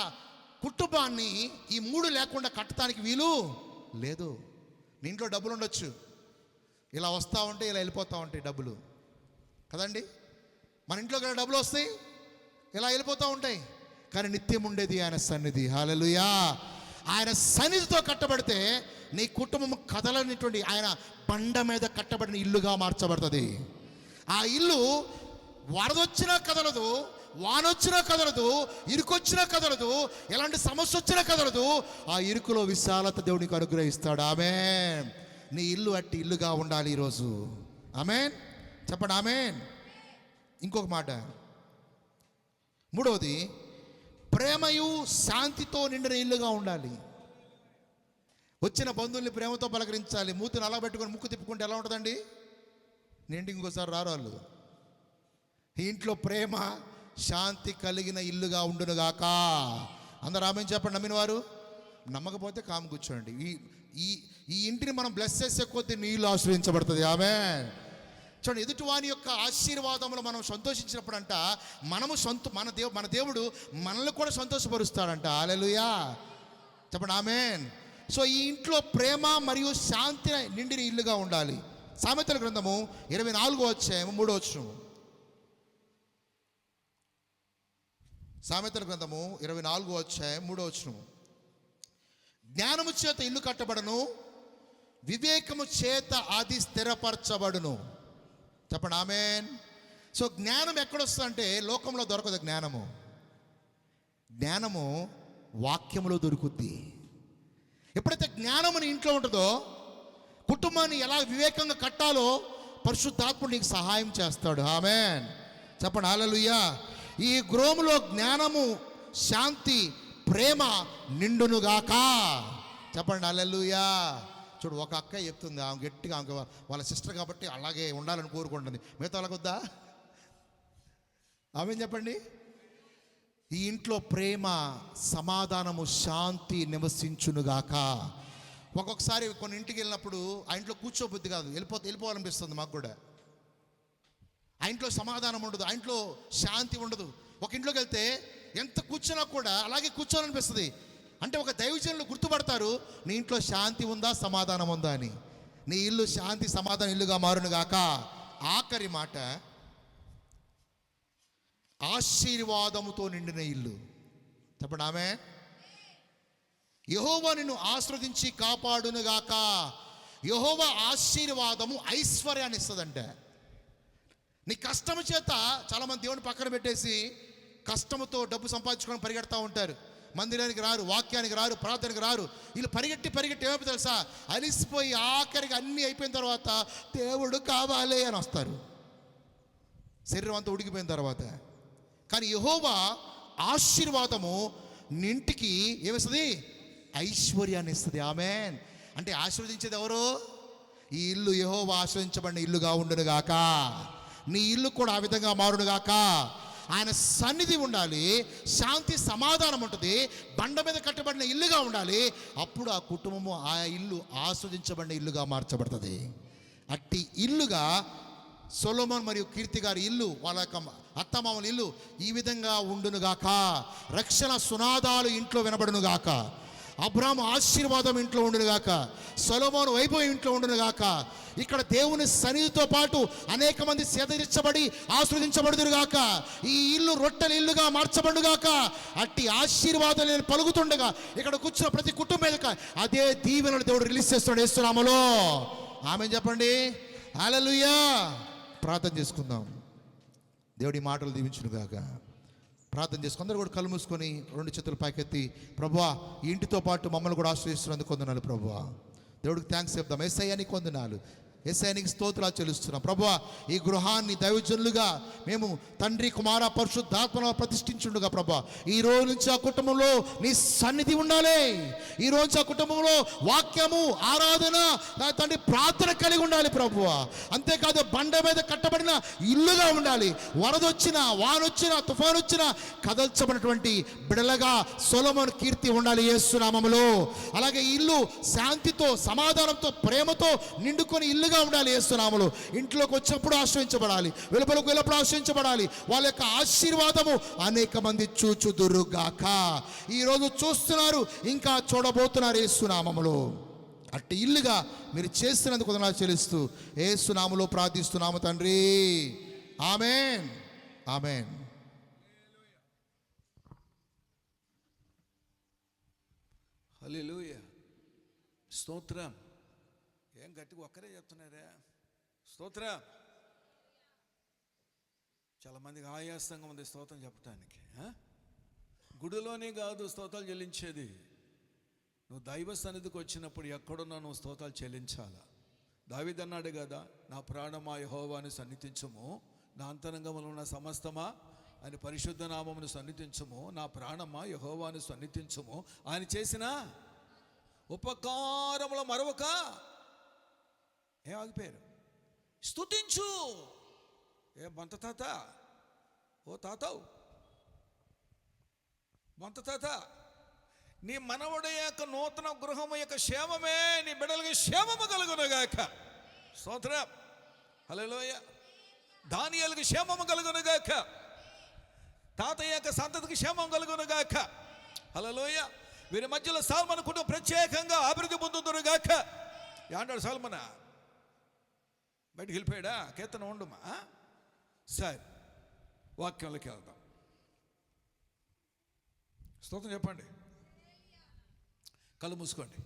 కుటుంబాన్ని ఈ 3 లేకుండా కట్టడానికి వీలు లేదు. నీ ఇంట్లో డబ్బులు ఉండొచ్చు, ఇలా వస్తూ ఉంటాయి, ఇలా వెళ్ళిపోతూ ఉంటాయి డబ్బులు కదండి. మన ఇంట్లోకి డబ్బులు వస్తాయి, ఇలా వెళ్ళిపోతూ ఉంటాయి, కానీ నిత్యం ఉండేది ఆయన సన్నిధి. హల్లెలూయా. ఆయన సన్నిధితో కట్టబడితే నీ కుటుంబం కదలనిటువంటి ఆయన బండ మీద కట్టబడిన ఇల్లుగా మార్చబడుతుంది. ఆ ఇల్లు వరదొచ్చినా కదలదు, వానొచ్చినా కదలదు, ఇరుకొచ్చినా కదలదు, ఎలాంటి సమస్య వచ్చినా కదలదు. ఆ ఇరుకులో విశాలత దేవునికి అనుగ్రహిస్తాడు. ఆమేన్. నీ ఇల్లు అట్టి ఇల్లుగా ఉండాలి ఈరోజు. ఆమేన్. చెప్పండి ఆమేన్. ఇంకొక మాట, మూడవది, ప్రేమయు శాంతితో నిండిన ఇల్లుగా ఉండాలి. వచ్చిన బంధువుల్ని ప్రేమతో పలకరించాలి. మూతిని అలా పెట్టుకొని ముక్కు తిప్పుకుంటే ఎలా ఉంటుందండి? నింటి ఇంకోసారి రారు వాళ్ళు. ఈ ఇంట్లో ప్రేమ శాంతి కలిగిన ఇల్లుగా ఉండునుగాక. అందరూ ఆమేన్ చెప్పండి. నమ్మిన వారు, నమ్మకపోతే కాము కూర్చోండి. ఈ ఇంటిని మనం బ్లెస్ చేసే కొద్దీ నీ ఇల్లు ఆశ్రయించబడుతుంది. ఆమేన్. చూడండి, ఎదుటి వాని యొక్క ఆశీర్వాదములు మనం సంతోషించినప్పుడంట మన దేవుడు మనల్ని కూడా సంతోషపరుస్తాడంట. హల్లెలూయా. చెప్పండి ఆమేన్. సో ఈ ఇంట్లో ప్రేమ మరియు శాంతి నిండిన ఇల్లుగా ఉండాలి. సామెతల గ్రంథము 24వ అధ్యాయం 3వ వచనం. సామెతల గ్రంథము 24వ అధ్యాయం 3వ వచనం. జ్ఞానము చేత ఇల్లు కట్టబడను, వివేకము చేత అది స్థిరపరచబడును. చెప్పండి ఆమేన్. సో జ్ఞానం ఎక్కడొస్తుందంటే లోకంలో దొరకదు. జ్ఞానము వాక్యములో దొరుకుద్ది. ఎప్పుడైతే జ్ఞానము నీ ఇంట్లో ఉంటుందో కుటుంబాన్ని ఎలా వివేకంగా కట్టాలో పరిశుద్ధాత్ముడు నీకు సహాయం చేస్తాడు. ఆమేన్. చెప్పండి హల్లెలూయా. ఈ గృహములో జ్ఞానము, శాంతి, ప్రేమ నిండునుగాక. చెప్పండి హల్లెలూయా. చూడు, ఒక అక్క చెప్తుంది, ఆమె గట్టిగా, ఆమె వాళ్ళ సిస్టర్ కాబట్టి అలాగే ఉండాలని కోరుకుంటుంది. మిగతా వాళ్ళకొద్దా? ఆమె చెప్పండి. ఈ ఇంట్లో ప్రేమ, సమాధానము, శాంతి నివసించునుగాక. ఒక్కొక్కసారి కొన్ని ఇంటికి వెళ్ళినప్పుడు ఆ ఇంట్లో కూర్చోబుద్ధి కాదు, వెళ్ళిపోవాలనిపిస్తుంది మాకు కూడా. ఆ ఇంట్లో సమాధానం ఉండదు, ఆ ఇంట్లో శాంతి ఉండదు. ఒక ఇంట్లోకి వెళ్తే ఎంత కూర్చున్నా కూడా అలాగే కూర్చోవాలనిపిస్తుంది. అంటే ఒక దైవజనులు గుర్తుపడతారు, నీ ఇంట్లో శాంతి ఉందా, సమాధానం ఉందా అని. నీ ఇల్లు శాంతి సమాధానం ఇల్లుగా మారునుగాక. ఆఖరి మాట, ఆశీర్వాదముతో నిండిన ఇల్లు. చెప్పండి ఆమేన్. యెహోవా నిన్ను ఆశీర్వదించి కాపాడునుగాక. యెహోవా ఆశీర్వాదము ఐశ్వర్యాన్ని ఇస్తుందంట. నీ కష్టము చేత చాలామంది దేవుని పక్కన పెట్టేసి కష్టముతో డబ్బు సంపాదించుకొని పరిగెడతా ఉంటారు. మందిరానికి రారు, వాక్యానికి రారు, ప్రార్థనకి రారు. వీళ్ళు పరిగెట్టి ఏమైపు తెలుసా, అలిసిపోయి ఆఖరికి అన్నీ అయిపోయిన తర్వాత దేవుడు కావాలి అని వస్తారు, శరీరం అంతా ఉడికిపోయిన తర్వాత. కానీ యెహోవా ఆశీర్వాదము నింటికి ఏమిస్తుంది? ఐశ్వర్యాన్ని ఇస్తుంది. ఆమేన్. అంటే ఆశీర్వదించేది ఎవరు? ఈ ఇల్లు యెహోవా ఆశీర్వదించబడిన ఇల్లుగా ఉండునుగాక. నీ ఇల్లు కూడా ఆ విధంగా మారునుగాక. ఆయన సన్నిధి ఉండాలి, శాంతి సమాధానం ఉంటుంది, బండ మీద కట్టబడిన ఇల్లుగా ఉండాలి. అప్పుడు ఆ కుటుంబము, ఆ ఇల్లు ఆస్వాదించబడిన ఇల్లుగా మార్చబడుతుంది. అట్టి ఇల్లుగా సొలొమోన్ మరియు కీర్తి గారి ఇల్లు, వాళ్ళ యొక్క అత్తమామల ఇల్లు ఈ విధంగా ఉండునుగాక. రక్షణ సునాదాలు ఇంట్లో వినబడునుగాక. అబ్రాహాము ఆశీర్వాదం ఇంట్లో ఉండునుగాక. సొలొమోను వైభవం ఇంట్లో ఉండునుగాక. ఇక్కడ దేవుని సన్నిధితో పాటు అనేక మంది సేదరించబడి ఆస్వాదించబడుదురుగాక. ఈ ఇల్లు రొట్టెల ఇల్లుగా మార్చబడుగాక. అట్టి ఆశీర్వాదం నేను పలుకుతుండగా ఇక్కడ కూర్చున్న ప్రతి కుటుంబం మీదక అదే దీవెనలు దేవుడు రిలీజ్ చేస్తున్నాడు యేసునామములో. ఆమేన్ చెప్పండి. హల్లెలూయా. ప్రార్థన చేసుకుందాం. దేవుడి మాటలు దీవించునుగాక. ప్రార్థన చేసుకుని అందరూ కూడా కళ్ళు మూసుకొని 2 చేతులు పైకెత్తి, ప్రభువా ఈ ఇంటితో పాటు మమ్మల్ని కూడా ఆశ్రయిస్తున్నందుకు వందనాలు ప్రభువా. దేవుడికి థ్యాంక్స్ చెప్దాం. యేసయ్యా నీకు వందనాలు, యేసయ్యా నీకు స్తోత్రాలు చెల్లిస్తున్నాం ప్రభువా. ఈ గృహాన్ని దైవజనులుగా మేము తండ్రి కుమార పరిశుద్ధాత్మను ప్రతిష్ఠించుండుగా ప్రభువా. ఈ రోజు నుంచి ఆ కుటుంబంలో నీ సన్నిధి ఉండాలి. ఈ రోజు ఆ కుటుంబంలో వాక్యము, ఆరాధన, తండ్రి ప్రార్థన కలిగి ఉండాలి ప్రభువా. అంతేకాదు బండ మీద కట్టబడిన ఇల్లుగా ఉండాలి. వరదొచ్చినా, వానొచ్చినా, తుఫాను వచ్చినా కదల్చబడినటువంటి బిడలగా సొలొమోను కీర్తి ఉండాలి యేసునామములో. అలాగే ఇల్లు శాంతితో, సమాధానంతో, ప్రేమతో నిండుకొని ఇల్లుగా ఉండాలి యేసునామములో. ఇంట్లోకి వచ్చినప్పుడు ఆశ్రయించబడాలి, వెలుపలకు వెళ్ళప్పుడు ఆశ్రయించబడాలి. వాళ్ళ యొక్క ఆశీర్వాదము అనేక మంది చూచుదురుగాక. ఈరోజు చూస్తున్నారు, ఇంకా చూడబోతున్నారు యేసునామములో. అట్టి ఇల్లుగా మీరు చేస్తున్నందుకు వందనాలు చెల్లిస్తూ యేసునామములో ప్రార్థిస్తున్నాము తండ్రి. ఆమేన్, ఆమేన్. హల్లెలూయా. స్తోత్రం. ఏం గట్టిగా ఒక్కరే చెప్తున్నారా? స్తోత్రం. చాలా మందికి ఆయాసంగా ఉంది స్తోత్రం చెప్పడానికి. గుడిలోనే కాదు స్తోత్రాలు చెల్లించేది. నువ్వు దైవ సన్నిధికి వచ్చినప్పుడు ఎక్కడున్నా నువ్వు స్తోత్రాలు చెల్లించాలా. దావీదు అన్నాడు కదా, నా ప్రాణమా యెహోవాను సన్నిధించుము, నా అంతరంగములో ఉన్న సమస్తమా ఆయన పరిశుద్ధ నామమును సన్నిధించుము, నా ప్రాణమా యెహోవాను సన్నిధించుము, ఆయన చేసిన ఉపకారముల మరొక ఏం ఆగిపోయారు, స్తుతించు. ఏ బంత తాత, ఓ తాతవు బంత తాత, నీ మనవడి యొక్క నూతన గృహము యొక్క క్షేమమే నీ బిడ్డలకి క్షేమము కలుగునుగాక. స్తోత్రం. హల్లెలూయా. దానియేలుకి క్షేమము కలుగునుగాక. తాతయ్య యొక్క సంతతికి క్షేమం కలుగునుగాక. హల్లెలూయా. వీరి మధ్యలో సాల్మన్ కుటుంబం ప్రత్యేకంగా అభివృద్ధి పొందుదురుగాక. ఏమంటాడు సాల్మన్? బయటికి వెళ్ళిపోయాడా? కీర్తన ఉండమా? సరే, వాక్యంలోకి వెళ్దాం. స్తోత్రం చెప్పండి. కళ్ళు మూసుకోండి.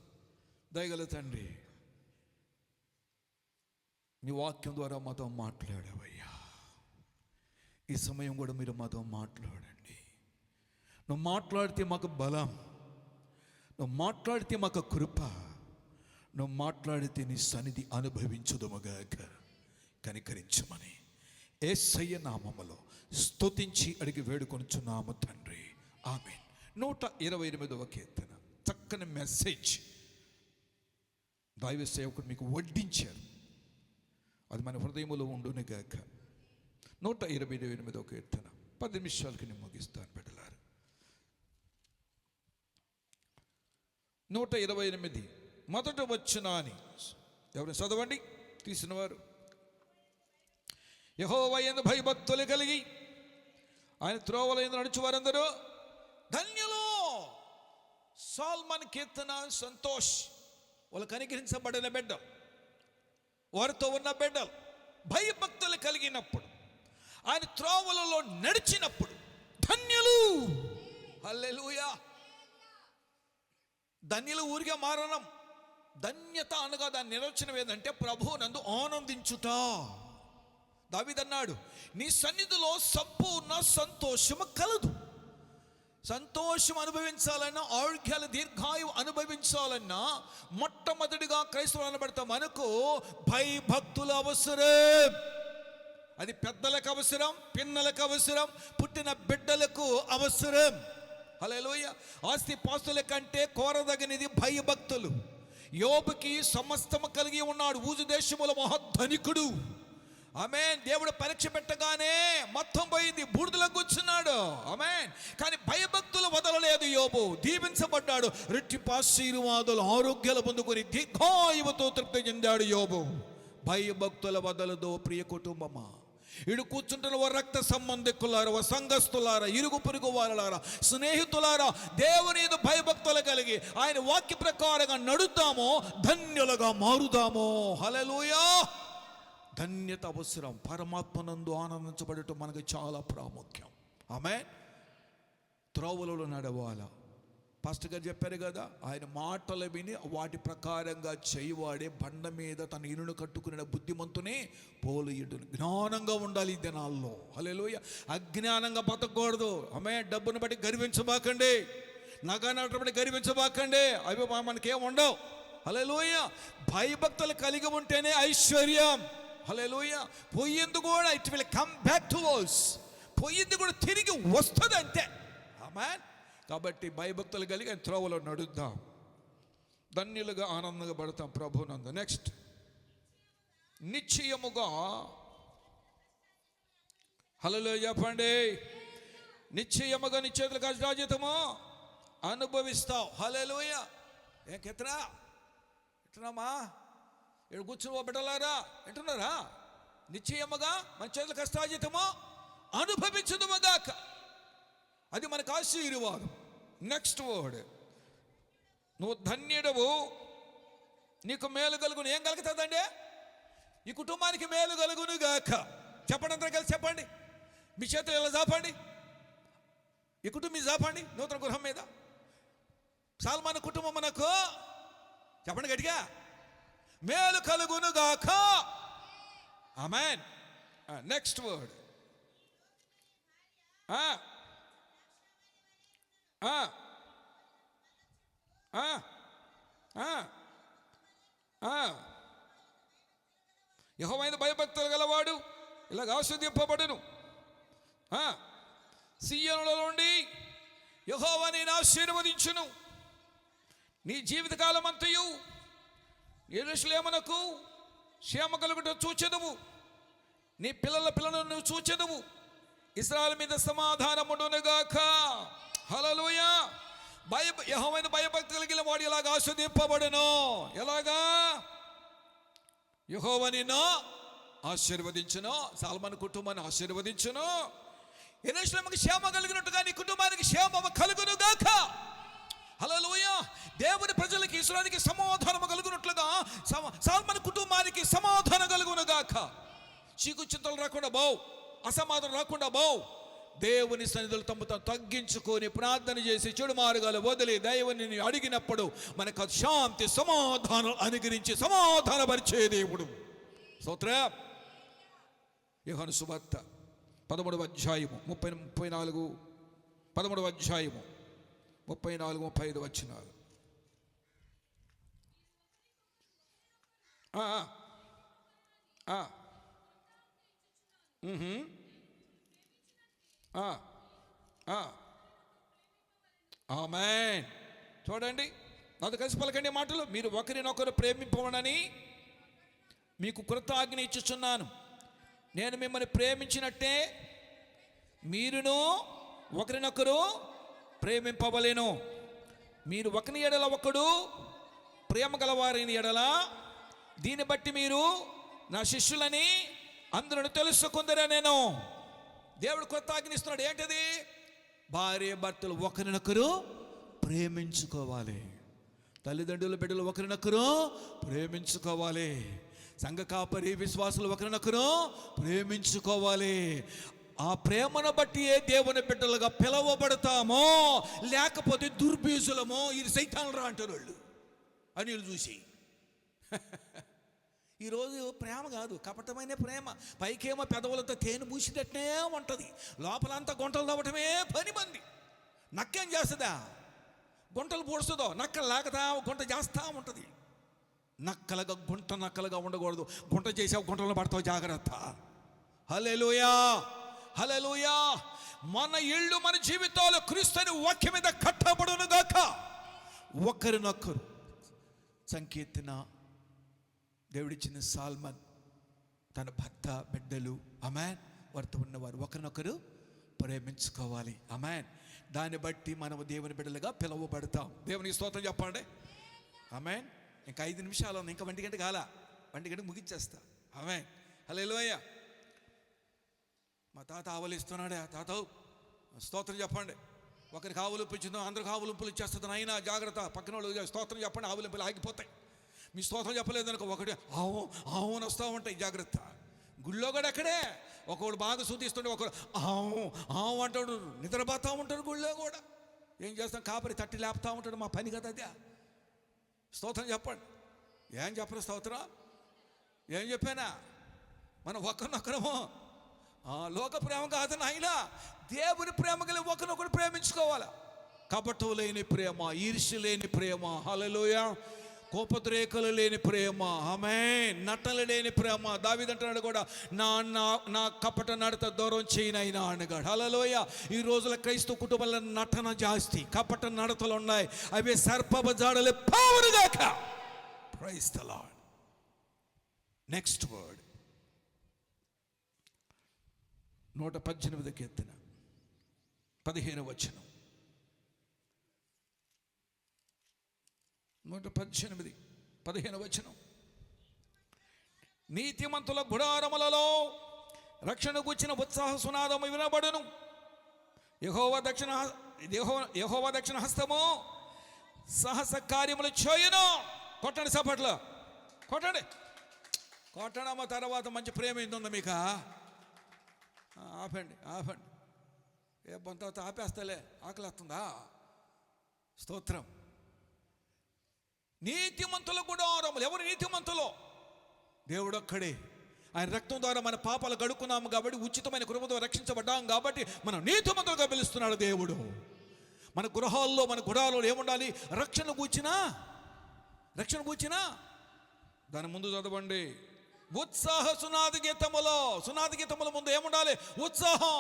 దయగల తండ్రి, నీ వాక్యం ద్వారా మాతో మాట్లాడావయ్యా. ఈ సమయం కూడా మీరు మాతో మాట్లాడండి. నువ్వు మాట్లాడితే మాకు బలం, నువ్వు మాట్లాడితే మాకు కృప, నువ్వు మాట్లాడితే నీ సన్నిధి అనుభవించుదుముగాక. కనికరించమని యేసయ్య నామములో స్తుతించి అడిగి వేడుకొనుచున్నాము తండ్రి. ఆమేన్. 128వ కీర్తన చక్కని మెసేజ్ దైవ సేవకుడు మీకు వడ్డించారు. అది మన హృదయములో ఉండునుగాక. 128వ కీర్తన 10 నిమిషాలకి నేను ముగిస్తాను బిడ్డలారు. 128 మొదట వచనాన్ని ఎవరు చదవండి తీసినవారు. యెహోవా యందు భయభక్తులు కలిగి ఆయన త్రోవల యందు నడుచు వారందరూ ధన్యులు. సాల్మన్ కీర్తన సంతోష్ వాళ్ళకు అనుగ్రహించబడిన బిడ్డ, వారితో ఉన్న బిడ్డలు భయభక్తులు కలిగినప్పుడు, ఆయన త్రోవలలో నడిచినప్పుడు ధన్యులు. హల్లెలూయా. ధన్యులు ఊరిగా మారడం. ధన్యత అనగా దాని నిర్వచనం ఏంటంటే ప్రభువునందు ఆనందించుట. దావీదు అన్నాడు, నీ సన్నిధిలో సంపూర్ణ సంతోషము కలదు. సంతోషం అనుభవించాలన్నా, ఆరోగ్యాల దీర్ఘాయువు అనుభవించాలన్నా మొట్టమొదటిగా క్రైస్తవులు అనబడతాం మనకు భయభక్తులు అవసరం. అది పెద్దలకు అవసరం, పిన్నలకు అవసరం, పుట్టిన బిడ్డలకు అవసరం. హల్లెలూయా. ఆస్తి పాస్తుల కంటే కోరదగినది భయభక్తులు. యోబుకి సమస్తము కలిగి ఉన్నాడు. ఊజు దేశముల మహాధనికుడు. ఆమేన్. దేవుడు పరీక్ష పెట్టగానే మొత్తం పోయింది, బూడిదలో కూర్చున్నాడు. ఆమేన్. కానీ భయభక్తులు వదలలేదు యోబు. దీవించబడ్డాడు. రెట్టింపు ఆశీర్వాదాలు, ఆరోగ్యాలు పొందుకొని దీర్ఘాయువుతో తృప్తి చెందాడు యోబు. భయభక్తుల వదలదో ప్రియ కుటుంబమా. ఇడు కూర్చుంటున్న ఓ రక్త సంబంధికులారా, ఓ సంఘస్థులారా, ఇరుగు పొరుగు వారలారా, స్నేహితులారా, దేవుని యందు భయభక్తులు కలిగి ఆయన వాక్య ప్రకారంగా నడుద్దామో ధన్యులుగా మారుదామో. హల్లెలూయా. ధన్యత అవసరం. పరమాత్మనందు ఆనందించబడటం మనకు చాలా ప్రాముఖ్యం. ఆమేన్. త్రోవలలో నడవాలా. పాస్టర్ గారు చెప్పారు కదా, ఆయన మాటలు విని వాటి ప్రకారంగా చేయవాడే బండ మీద తన ఇనును కట్టుకునే బుద్ధిమంతునే పోలియుడు. జ్ఞానంగా ఉండాలి ఈ దినాల్లో. హల్లెలూయా. అజ్ఞానంగా బతకూడదు. డబ్బును బట్టి గర్వించబాకండి, నగనటం బట్టి గర్వించబాకండి, అవి మనకేం ఉండవు. హల్లెలూయా. భయభక్తులు కలిగి ఉంటేనే ఐశ్వర్యం. హల్లెలూయా. పోయింది కూడా it will come back to us. పోయింది కూడా తిరిగి వస్తుంది అంతే. ఆమేన్. కాబట్టి భయభక్తులు కలిగి ఆయన త్రోవలో నడుద్దాం, ధన్యులుగా ఆనందంగా పడతాం ప్రభునందు. నెక్స్ట్, నిశ్చయముగా. హల్లెలూయా చెప్పండి. నిశ్చయముగా నీ చేతుల కష్టార్జితము అనుభవిస్తావు. హల్లెలూయా. ఏం కెత్తనా ఎట్టున్నామా? ఇక్కడ కూర్చుని బిడ్డలారా వింటున్నారా? నిశ్చయముగా మన చేతుల కష్టార్జితము అనుభవించుదుముగాక. అది మనకు ఆశీర్వాదం. నెక్స్ట్ వర్డ్, నువ్వు ధన్యుడవు, నీకు మేలు కలుగును. ఏం కలుగుతుందండి? ఈ కుటుంబానికి మేలు కలుగును గాక. చెప్పండి, అందరూ కలిసి చెప్పండి. మీ చేతులు ఇలా చాపండి, ఈ కుటుంబం చాపండి నూతన గృహం మీద. సాల్మాన్ కుటుంబం మనకు చెప్పండి గట్టిగా, మేలు కలుగును గాక. ఆమేన్. నెక్స్ట్ వర్డ్, యెహోవాయందు భయభక్తులు గలవాడు ఇలాగ ఆశీర్వదింపబడును. సీయోనులో నుండి యెహోవా నిన్ను ఆశీర్వదించును. నీ జీవితకాలం అంతయు యెరూషలేమునకు క్షేమ కలుగుట చూచెదవు. నీ పిల్లలను నువ్వు చూచెదవు. ఇశ్రాయేలు మీద సమాధానముండునుగాక. హల్లెలూయా. యెహోవాయందు భయభక్తి కలిగిన వాడు ఇలాగ ఆశీర్వదింపబడును. ఎలాగా? యెహోవా నిన్ను ఆశీర్వదించును, సాల్మన్ కుటుంబాన్ని ఆశీర్వదించును. యెరూషలేముకు క్షేమ కలిగినట్టుగా నీ కుటుంబానికి క్షేమము కలుగునుగాక. హల్లెలూయా. దేవుని ప్రజలకి, ఇశ్రాయేలుకి సమాధానము కలుగునట్లుగా సాల్మన్ కుటుంబానికి సమాధానం కలుగునుగాక. చీకు చింతలు రాకుండా బావు, అసమాధానం రాకుండా బావు. దేవుని సన్నిధులు తమ్ముతాను తగ్గించుకొని ప్రార్థన చేసి చెడు మార్గాలు వదిలి దైవుని అడిగినప్పుడు మనకు శాంతి సమాధానం అనుగ్రహించి సమాధానపరిచే దేవుడు. స్తోత్రం. యోహాను సువార్త 13వ అధ్యాయము 34 13వ అధ్యాయము 34-35 వచనాలు. ఆమేన్. చూడండి, నాతో కలిసి పలకండి మాటలు. మీరు ఒకరినొకరు ప్రేమింపవనని మీకు కృత ఆజ్ఞ ఇచ్చుచున్నాను. నేను మిమ్మల్ని ప్రేమించినట్టే మీరును ఒకరినొకరు ప్రేమింపవలెను. మీరు ఒకని ఎడల ఒకడు ప్రేమ గలవారిని ఎడల దీన్ని బట్టి మీరు నా శిష్యులని అందరూ తెలుసుకుందరా. నేను దేవుడు కొత్త ఆజ్ఞిస్తున్నాడు. ఏంటది? భార్య భర్తలు ఒకరినొకరు ప్రేమించుకోవాలి. తల్లిదండ్రుల బిడ్డలు ఒకరినొకరు ప్రేమించుకోవాలి. సంఘ కాపరి విశ్వాసులు ఒకరినొకరు ప్రేమించుకోవాలి. ఆ ప్రేమను బట్టి ఏ దేవుని బిడ్డలుగా పిలవబడతామో, లేకపోతే దుర్బీజులమో, ఇది సైతాన్రా అంటారు వాళ్ళు అని వీళ్ళు చూసి. ఈరోజు ప్రేమ కాదు, కపటమైన ప్రేమ. పైకేమో పెదవులతో తేనె పూసినట్టే ఉంటుంది, లోపలంతా గుంటలు తవ్వటమే పని మంది. నక్కేం చేస్తుందా? గుంటలు పూడుస్తుందో, నక్కలు లాగతా గుంట చేస్తూ ఉంటుంది. నక్కలుగా ఉండకూడదు. గుంట చేసావు గుంటలో పడతావు, జాగ్రత్త. హల్లెలూయా. హల్లెలూయా. మన ఇళ్ళు, మన జీవితాలు క్రీస్తుని వాక్యం మీద కట్టబడును గాక. ఒకరినొకరు. సంకీర్తన దేవుడిచ్చిన సాల్మన్ తన భర్త బిడ్డలు ఆమేన్ వారితో ఉన్నవారు ఒకరినొకరు ప్రేమించుకోవాలి. ఆమేన్. దాన్ని బట్టి మనము దేవుని బిడ్డలుగా పిలువబడతాం. దేవునికి స్తోత్రం చెప్పండి. ఆమేన్. ఇంకా 5 నిమిషాలు, ఇంకా 1 గంట కాల, 1 గంట ముగించేస్తా. ఆమె హల్లెలూయా. మా తాత ఆవులిస్తున్నాడే, తాత స్తోత్రం చెప్పండి. ఒకరికి ఆవులింపించిందో అందరికి ఆవులింపులు ఇచ్చేస్తుంది. అయినా జాగ్రత్త, పక్కన వాళ్ళు స్తోత్రం చెప్పండి, ఆవులింపులు ఆగిపోతాయి. మీ స్తోత్రం చెప్పలేదనుకో ఒకటి ఆవు ఆవు అని వస్తూ ఉంటాయి, జాగ్రత్త. గుళ్ళో కూడా అక్కడే ఒకడు బాగా శుద్ధిస్తుంటే ఒకడు ఆవు ఆవు అంటాడు, నిద్రపోతూ ఉంటాడు గుళ్ళో కూడా. ఏం చేస్తాం, కాపరి తట్టి లేపుతూ ఉంటాడు, మా పని కదా అదే. స్తోత్రం చెప్పండి. ఏం చెప్పరు స్తోత్రం? ఏం చెప్పానా? మనం ఒకరినొకరము లోక ప్రేమ కాదు నాయన, దేవుని ప్రేమ కలిగి ఒకరినొకరు ప్రేమించుకోవాలి. కపటం లేని ప్రేమ, ఈర్ష్య లేని ప్రేమ, హల్లెలూయా, కోపద్రేకలు లేని ప్రేమ, ఆమేన్, నటన లేని ప్రేమ. దావీదు అంటున్నాడు కూడా, నా కపట నడత దూరం చేయనైనా అన్నాడు. హల్లెలూయా. ఈ రోజుల క్రైస్తవ కుటుంబాల నటన జాస్తి, కపట నడతలు ఉన్నాయి. అవి సర్పబజాడలే పావురుగాక. Praise the lord. Next word 118 కీర్తన 15వ వచనం. 118 15వ వచనం. నీతిమంతుల గుడారములలో రక్షణ గుచ్చిన ఉత్సాహ సునాదము వినబడును. యెహోవా దక్షిణ హస్తము సాహస కార్యములు చేయను. కొట్టండి సపట్లు, కొట్టండి కొట్టడమ్మ. తర్వాత మంచి ప్రేమ ఏంటుందో మీకు? ఆపండి ఆపండి. ఏ బొంత ఆపేస్తలే, ఆకలిస్తుందా? స్తోత్రం. నీతిమంతుల గుడారములు. ఎవరు నీతిమంతులు? దేవుడు ఒక్కడే. ఆయన రక్తం ద్వారా మన పాపాలు గడుక్కున్నాము కాబట్టి, ఉచితమైన కృపతో రక్షించబడ్డాం కాబట్టి మనం నీతిమంతులుగా పిలుస్తున్నాడు దేవుడు. మన గృహాల్లో, మన గుడాలలో ఏముండాలి? రక్షణ కూర్చినా దాని ముందు చదవండి, ఉత్సాహ సునాది గీతములో. సునాది గీతముల ముందు ఏముండాలి? ఉత్సాహం.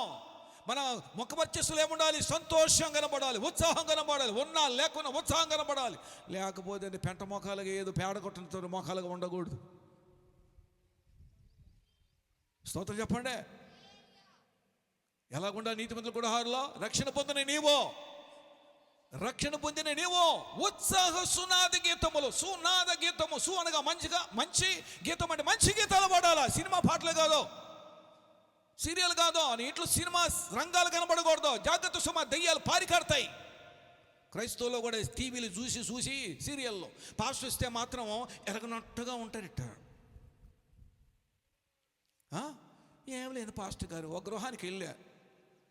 మన ముఖ వర్చస్సులు ఏముండాలి? సంతోషం కనబడాలి, ఉత్సాహం కనబడాలి. ఉన్నా లేకున్నా ఉత్సాహం కనబడాలి. లేకపోతే పెంట మొఖాలుగా ఏదో పేడ కొట్టిన మొఖాలుగా ఉండకూడదు. స్తోత్రం చెప్పండి. ఎలాగుండా నీతిమంతుల గుడారంలో రక్షణ పొందిన నీవు ఉత్సాహ సునాది గీతములు. సునాద గీతము. సు అనగా మంచి గీతం, అంటే మంచి గీతాలు పాడాలా. సినిమా పాటలు కాదు, సీరియల్ కాదు, అని ఇంట్లో సినిమా రంగాలు కనబడకూడదు. జాగ్రత్త సుమా, దెయ్యాలు పారికాడతాయి. క్రైస్తవులో కూడా టీవీలు చూసి సీరియల్లో పాస్టర్ ఇస్తే మాత్రం ఎరగనట్టుగా ఉంటారట. ఏం లేదు పాస్టర్ గారు, ఒక గృహానికి వెళ్ళా.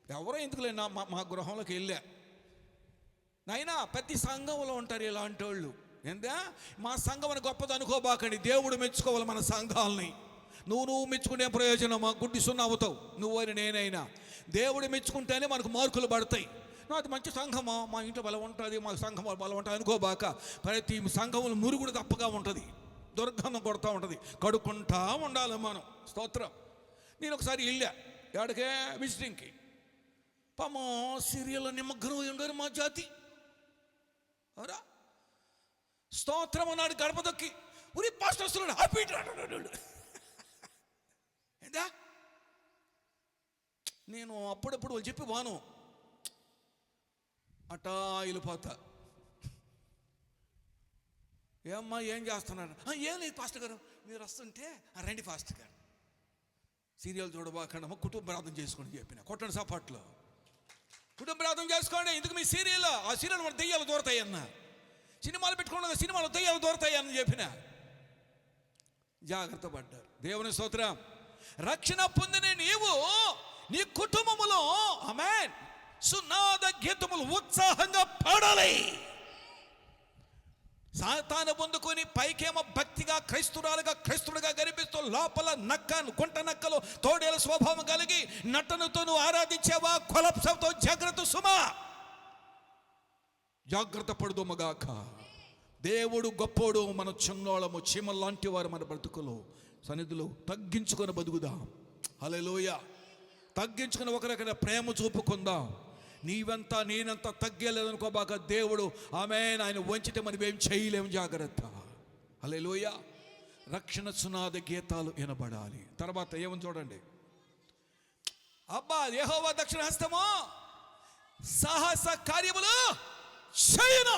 ఎవరో ఎందుకు లేదు, మా గృహంలోకి వెళ్ళా. నాయనా, ప్రతి సంఘంలో ఉంటారు ఇలాంటి వాళ్ళు. ఏందా మా సంఘం అని గొప్పది అనుకోబాకండి. దేవుడు మెచ్చుకోవాలి మన సంఘాలని. నువ్వు మెచ్చుకునే ప్రయోజనమా? గుడ్డి సున్నా అవుతావు నువ్వైనా నేనైనా. దేవుడు మెచ్చుకుంటేనే మనకు మార్కులు పడతాయి. అది మంచి సంఘమా, మా ఇంట్లో బలం ఉంటుంది, మా సంఘం బలం ఉంటుంది అనుకోబాక. ప్రతి సంఘంలో మురుగుడు తప్పగా ఉంటుంది, దుర్గంధం కొడుతూ ఉంటుంది. కడుక్కుంటా ఉండాలి మనం. స్తోత్రం. నేను ఒకసారి వెళ్ళా, ఎక్కడికే విజిటింగ్కి. పామ సీరియల్లో నిమగ్నం ఉండరు మా జాతి. అవరా స్తోత్రం అన్నాడు గడప దొక్కి. ఉరి పాస్టర్ వస్తున్నాడు, హ్యాపీ ఏందా? నేను అప్పుడప్పుడు వాళ్ళు చెప్పి బాను అటా వెళ్ళిపోతా. ఏమ్మా ఏం చేస్తున్నాడు? ఏం లేదు పాస్టర్ గారు, మీరు వస్తుంటే రండి పాస్టర్ గారు, సీరియల్ చూడబాకండమ్మా, కుటుంబ ప్రార్థన చేసుకోండి చెప్పిన. కొట్టండి సపాట్లో, కుటుంబ ప్రార్థన చేసుకోండి. ఎందుకు మీ సీరియల్? ఆ సీరియల్ మన దెయ్యాలు దూరతాయన్న. సినిమాలు పెట్టుకోండి, సినిమాలు దెయ్యాలు దూరతాయని చెప్పిన. జాగ్రత్త పడ్డారు. దేవుని స్తోత్రం. రక్షణ పొందిన నీవు నీ కుటుంబములో ఆమేన్ సునాద గీతములు ఉత్సాహంగా పాడాలి. సాతాను పొందుకొని పైకేమో భక్తిగా క్రైస్తుడుగా కనిపిస్తూ లోపల గుంట నక్కలు తోడేల స్వభావం కలిగి నటనతో నువ్వు ఆరాధించావా? కొలప్సంతో జాగ్రత్త సుమా, జాగ్రత్త పడుదుమగాక. దేవుడు గొప్పోడు, మన చిన్నోళము చీమల లాంటి వారు. మన బ్రతుకులు సన్నిధిలో తగ్గించుకొని బతుకుదాం. హల్లెలూయా. తగ్గించుకుని ఒకరికైనా ప్రేమ చూపుకుందాం. నీవంతా నేనంతా తగ్గలేదనుకోబాక. దేవుడు ఆమేన్, ఆయన వంచితే మనం ఏం చేయలేము. జాగ్రత్త. హల్లెలూయా. రక్షణ సునాద గీతాలు వినబడాలి. తర్వాత ఏమని చూడండి. అబ్బా, యెహోవా దక్షిణ హస్తము సాహస కార్యములు చేయను.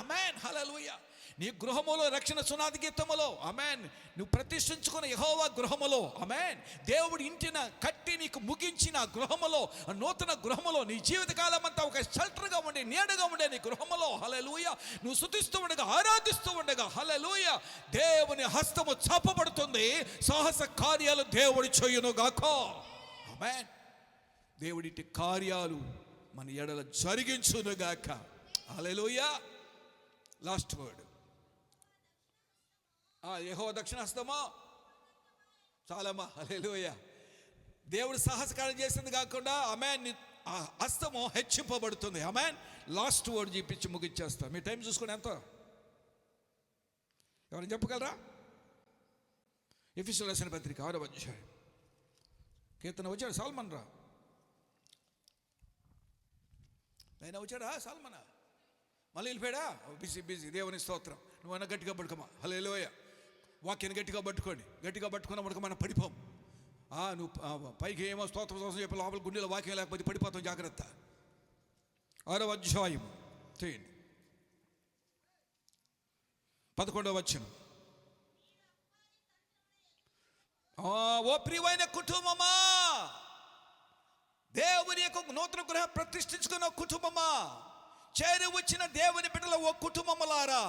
ఆమేన్, హల్లెలూయా. నీ గృహములో రక్షణ సునాది గీతములో ఆమేన్ నువ్వు ప్రతిష్ఠించుకున్న యెహోవా గృహములో ఆమేన్ దేవుడు ఇంటిన కట్టి నీకు ముగించిన గృహములో నూతన గృహములో నీ జీవితకాలం అంతా ఒక షెల్టర్గా ఉండే నీడగా ఉండే నీ గృహములో హల్లెలూయా నువ్వు స్తుతిస్తూ ఉండగా ఆరాధిస్తూ ఉండగా హల్లెలూయా దేవుని హస్తము చాపబడుతుంది సాహస కార్యాలు దేవుడు చేయును గాక ఆమేన్ దేవుడి కార్యాలు మన ఎడల జరిగించును గాక హల్లెలూయా లాస్ట్ వర్డ్ యెహోవా దక్షిణహస్తమా చాలమ్మా హల్లెలూయా దేవుడు సాహసకార్యం చేసింది కాకుండా ఆమేన్ ఆ హస్తము హెచ్చింపబడుతుంది ఆమేన్ లాస్ట్ వర్డ్ చూపించి ముగించేస్తా మీ టైం చూసుకుని ఎంత ఎవరైనా చెప్పగలరా ఎఫెసీయులకు రాసిన పత్రిక 6వ అధ్యాయం కీర్తన వచ్చాడు సాల్మన్ రా ఆయన వచ్చాడా సాల్మనా మళ్ళీ వెళ్ళిపోయాడా బిజీ దేవుని స్తోత్రం నువ్వన్నా గట్టిగా పట్టుకోమా హల్లెలూయా వాక్యాన్ని గట్టిగా పట్టుకోండి గట్టిగా పట్టుకున్నప్పుడు మనం పడిపోం నువ్వు పైకి ఏమో స్తోత్రం చెప్పి లోపల గుండెలో వాక్యం లేకపోతే పడిపోతాం జాగ్రత్త 6వ అధ్యాయం చేయండి 11వ వచనం ఓ ప్రియమైన కుటుంబమా దేవుని యొక్క నూతన గృహ ప్రతిష్ఠించుకున్న కుటుంబమా చేరి వచ్చిన దేవుని బిడ్డల ఓ కుటుంబములారా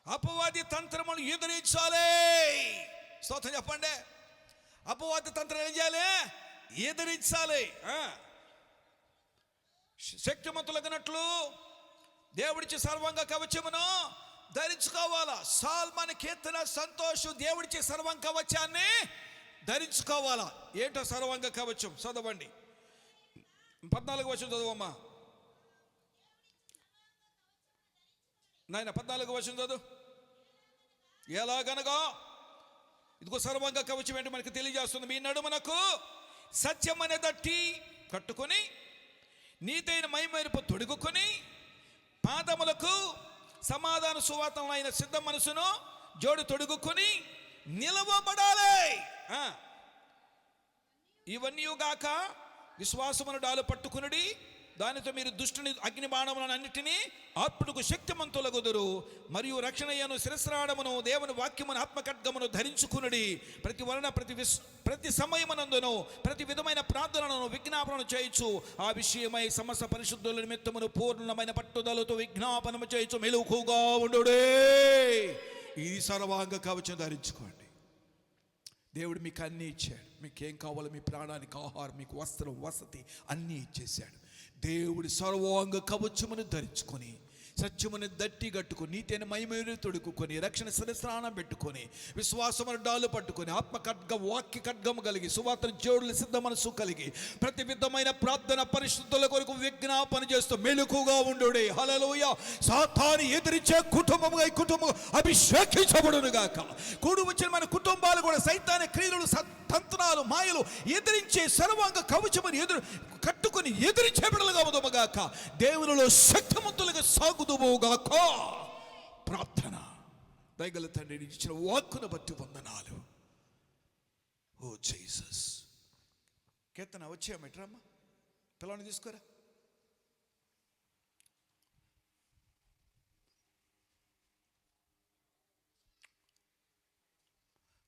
అపవాది తంత్రములు ఎదిరించాలి స్తోత్రం చెప్పండి అపవాది తంత్రం ఏం చేయాలి ఎదిరించాలి శక్తిమంతులగినట్లు దేవుడిచ్చే సర్వాంగ కవచమును ధరించుకోవాలా సాల్మన్ కీర్తన సంతోషం దేవుడిచ్చే సర్వాంగ కవచాన్ని ధరించుకోవాలా ఏంటో సర్వాంగ కవచం చదవండి 14వ వచనం చదవమ్మా నాయన 14వ వచనం చదువు ఎలాగనగా ఇదిగో సర్వాంగ కవచం ఏంటి మనకు తెలియజేస్తుంది మీ నడుమనకు సత్యమనే దట్టి కట్టుకొని నీతైన మైమరుపు తొడుగుకొని పాదములకు సమాధాన సువార్తమైన సిద్ధ మనసును జోడు తొడుగుకొని నిలవబడాలి ఇవన్నీ గాక విశ్వాసమును డాలు పట్టుకునుడి దానితో మీరు దుష్టుని అగ్ని బాణములను అన్నిటినీ ఆత్మకు శక్తిమంతులగుదురు మరియు రక్షణయ్యను శిరస్రాడమును దేవుని వాక్యమును ఆత్మఖడ్గమును ధరించుకునుడి ప్రతి వలన ప్రతి సమయమునందును ప్రతి విధమైన ప్రార్థనను విజ్ఞాపనను చేయొచ్చు ఆ విషయమై సమస్త పరిశుద్ధుల నిమిత్తమును పూర్ణమైన పట్టుదలతో విజ్ఞాపనము చేయొచ్చు మెలకుగా ఉండుడే ఈ సర్వాంగ కవచం ధరించుకోండి దేవుడు మీకు అన్నీ ఇచ్చాడు మీకేం కావాలో మీ ప్రాణానికి ఆహారం మీకు వస్త్రం వసతి అన్నీ ఇచ్చేశాడు దేవుడి సర్వాంగ కవచమును ధరించుకొని సత్యమును దట్టి కట్టుకొని నీతిని మహిమను తొడుక్కుని రక్షణ శిరస్నానం పెట్టుకొని విశ్వాసమును డాలు పట్టుకొని ఆత్మ ఖడ్గ వాక్య ఖడ్గము కలిగి సువార్త జోడుల సిద్ధ మనసు కలిగి ప్రతి విధమైన ప్రార్థన పరిశుద్ధుల కొరకు విజ్ఞాపన చేస్తూ మెలకుగా ఉండుడే హల్లెలూయా సాతాను ఎదిరించే కుటుంబముగా ఈ కుటుంబం అభిషేకించబడును గాక కూడి వచ్చిన మన కుటుంబాలు కూడా సైతాన క్రియలు తంత్రాలు మాయలు ఎదిరించే సర్వాంగ కవచమును కట్టుకొని ఎదిరించే బిడ్డలుగా ఉందుముగాక దేవునిలో శక్తిమంతులుగా సాగుదుముగాక ప్రార్థన దయగల తండ్రి ఇచ్చిన వాక్కును బట్టి వందనాలు ఓ జీసస్ కీర్తన వచ్చామేట్రమ్మా పిల్లల్ని తీసుకోరా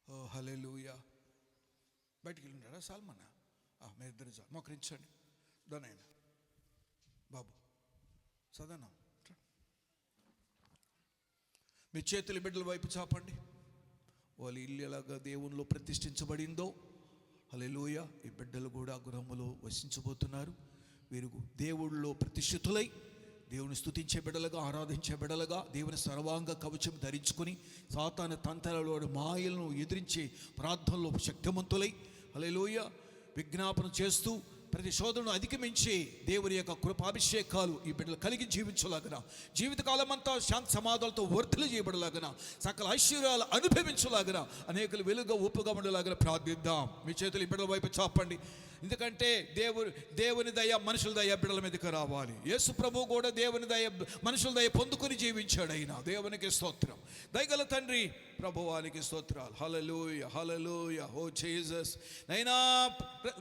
ఓ హల్లెలూయా బయటికి వెళ్ళినారా సాల్మన్నా మీ ఇద్దరు మోకరించండి దానైనా బాబు సదనా మీ చేతుల బిడ్డల వైపు చాపండి వాళ్ళ ఇల్లు ఎలాగా దేవునిలో ప్రతిష్ఠించబడిందో హల్లెలూయా ఈ బిడ్డలు కూడా గృహములో వసించబోతున్నారు వీరు దేవుళ్ళలో ప్రతిష్ఠితులై దేవుని స్తుతించే బిడ్డలుగా ఆరాధించే బిడ్డలుగా దేవుని సర్వాంగ కవచం ధరించుకొని సాతాను తంత్రాల మాయలను ఎదిరించే ప్రార్థనలో శక్తిమంతులై హల్లెలూయా విజ్ఞాపన చేస్తూ ప్రతి శోధనను అధిగమించి దేవుని యొక్క కృపాభిషేకాలు ఈ బిడ్డలు కలిగి జీవించలాగన జీవితకాలం అంతా శాంతి సమాధాలతో వర్ధలు చేయబడలాగన సకల ఐశ్వర్యాలు అనుభవించలాగన అనేకలు వెలుగుగా ఒప్పుగా ఉండలాగన ప్రార్థిద్దాం మీ చేతులు ఈ బిడ్డల వైపు చాపండి ఎందుకంటే దేవుని దయ మనుషుల దయ బిడ్డల మీదకి రావాలి. యేసు ప్రభు కూడా దేవుని దయ మనుషుల దయ పొందుకొని జీవించాడు. అయినా దేవునికి స్తోత్రం. దయగల తండ్రి ప్రభువానికి స్తోత్రాలు. హల్లెలూయా, హల్లెలూయా. ఓ జీసస్. నైనా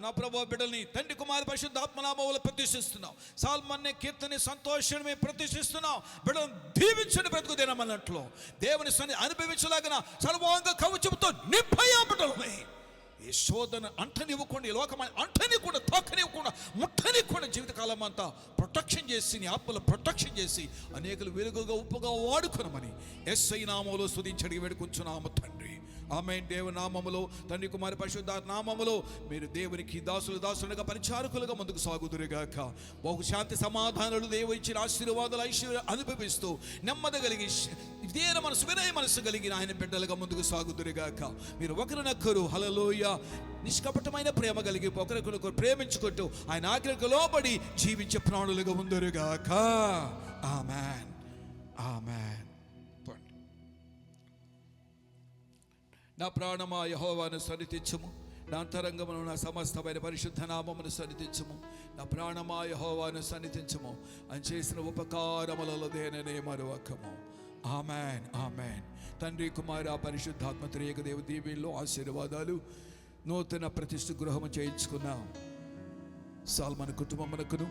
నా ప్రభు బిడ్డల్ని తండ్రి కుమార పరిశుద్ధాత్మనామములో ప్రతిష్ఠిస్తున్నాం. సాల్మన్నే కీర్తని సంతోషమే ప్రతిష్ఠిస్తున్నాం. బిడ్డలను దీవించండి బ్రతుకు దినమన్నట్లు దేవుని సన్ని అనుభవించలాగిన సర్వాంగ కవచంతో నింపయ్యా బిడ్డలని. ఈ శోధన అంటనివ్వకుండా, ఈ లోకమైన అంటనివ్వకుండా, తాకనివ్వకుండా, ముట్టనివ్వకుండా జీవితకాలం అంతా ప్రొటెక్షన్ చేసి, నీ ఆత్మలో ప్రొటెక్షన్ చేసి అనేకులు వెలుగుగా ఉప్పుగా వాడుకొనమని యేసయ్య నామములో స్తుతించడి వేడుకొంచున్నాము తండ్రి. ఆమేన్. దేవుని నామములో, తండ్రి కుమార పరిశుద్ధాత్మ నామములో మీరు దేవునికి దాసులుగా పరిచారకులుగా ముందుకు సాగుదురుగాక. బహుశాంతి సమాధానాలు దేవుడు ఇచ్చిన ఆశీర్వాదాలు ఐశ్వర్యం అనుభవిస్తూ నెమ్మది కలిగి విధేయ మనసు, వినయ మనసు కలిగిన ఆయన బిడ్డలుగా ముందుకు సాగుదురుగాక. మీరు ఒకరినొకరు హల్లెలూయా నిష్కపటమైన ప్రేమ కలిగి ఒకరికొకరు ప్రేమించుకుంటూ ఆయన ఆజ్ఞకు లోబడి జీవించే ప్రాణులుగా ఉందరుగాక. ఆమేన్, ఆమేన్. నా ప్రాణమా యెహోవాను సన్నిధించుము, నా అంతరంగమును నా సమస్తమైన పరిశుద్ధ నామమును సన్నిధించుము. నా ప్రాణమా యెహోవాను సన్నిధించుము, అని చేసిన ఉపకారములలో దేనిని మరువకము. ఆమేన్, ఆమేన్. తండ్రి కుమార పరిశుద్ధాత్మ త్రియేక దేవ దీవెనలు ఆశీర్వాదాలు నూతన ప్రతిష్ఠ గృహము చేయించుకున్నాం సాల్మన్ కుటుంబమునకును,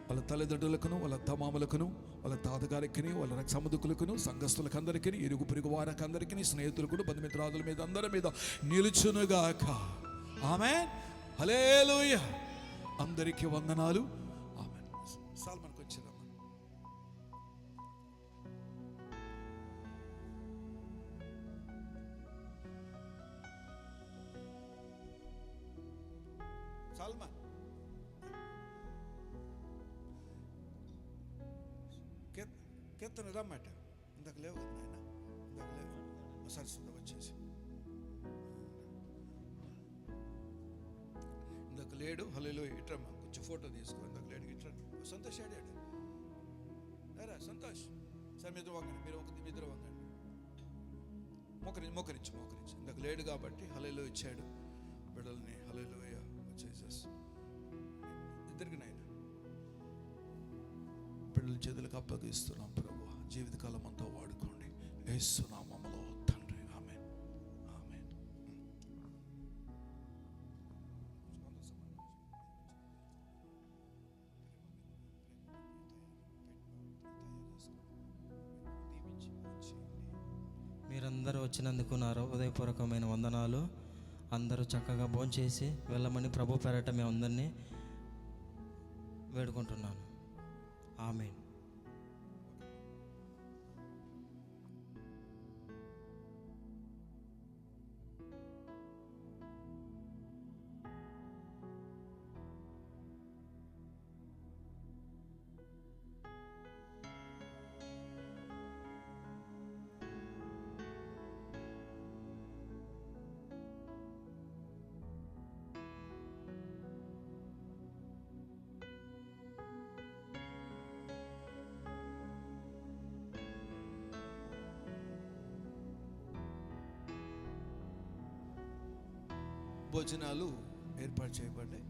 వాళ్ళ తల్లిదండ్రులకును, వాళ్ళ తమాములకును, వాళ్ళ తాతగారికి, వాళ్ళ సముదుకులకును, సంఘస్థులకు అందరికీ, ఇరుగు పొరుగు వారికి అందరికీ, స్నేహితులకు, బంధుమిత్రాదుల మీద అందరి మీద నిలుచునుగాక. ఆమేన్, హల్లెలూయా. అందరికీ వందనాలు. ఆమేన్. సాల్మన్కి వచ్చిన సాల్మన్ కీర్తన రమ్మాట. ఇందాక లేవు కదా నాయన, ఇందాక లేవు. ఒకసారి సుందర వచ్చేసి ఇందాక లేడు. హల్లెలూయా. ఇట్రమ్మా కొంచెం ఫోటో తీసుకో. ఇందాక లేడు. ఇట్రా. సంతోష్ ఆడాడు. రా సంతోష్. సార్ మీ ఇద్దరు వంగండి, మీ ఇద్దరు వంగండి. మోకరించి ఇందాక లేడు కాబట్టి హల్లెలూయా ఇచ్చాడు బిడ్డల్ని. హల్లెలూయా. జీసస్. ఇద్దరికి నాయన బిడ్డల చేతులకు అప్పగిస్తున్నాం ప్రభు. జీవితకాలం అంతా వాడుకోండి యేసు నామములో తండ్రి. ఆమేన్, ఆమేన్. మీరందరూ వచ్చినందుకు నా హృదయపూర్వకమైన వందనాలు. అందరూ చక్కగా భోంచేసి వెళ్ళమని ప్రభు పేరట మేము అందరినీ వేడుకుంటున్నాను. ఆమేన్. భోజనాలు ఏర్పాటు చేయబడ్డాయి.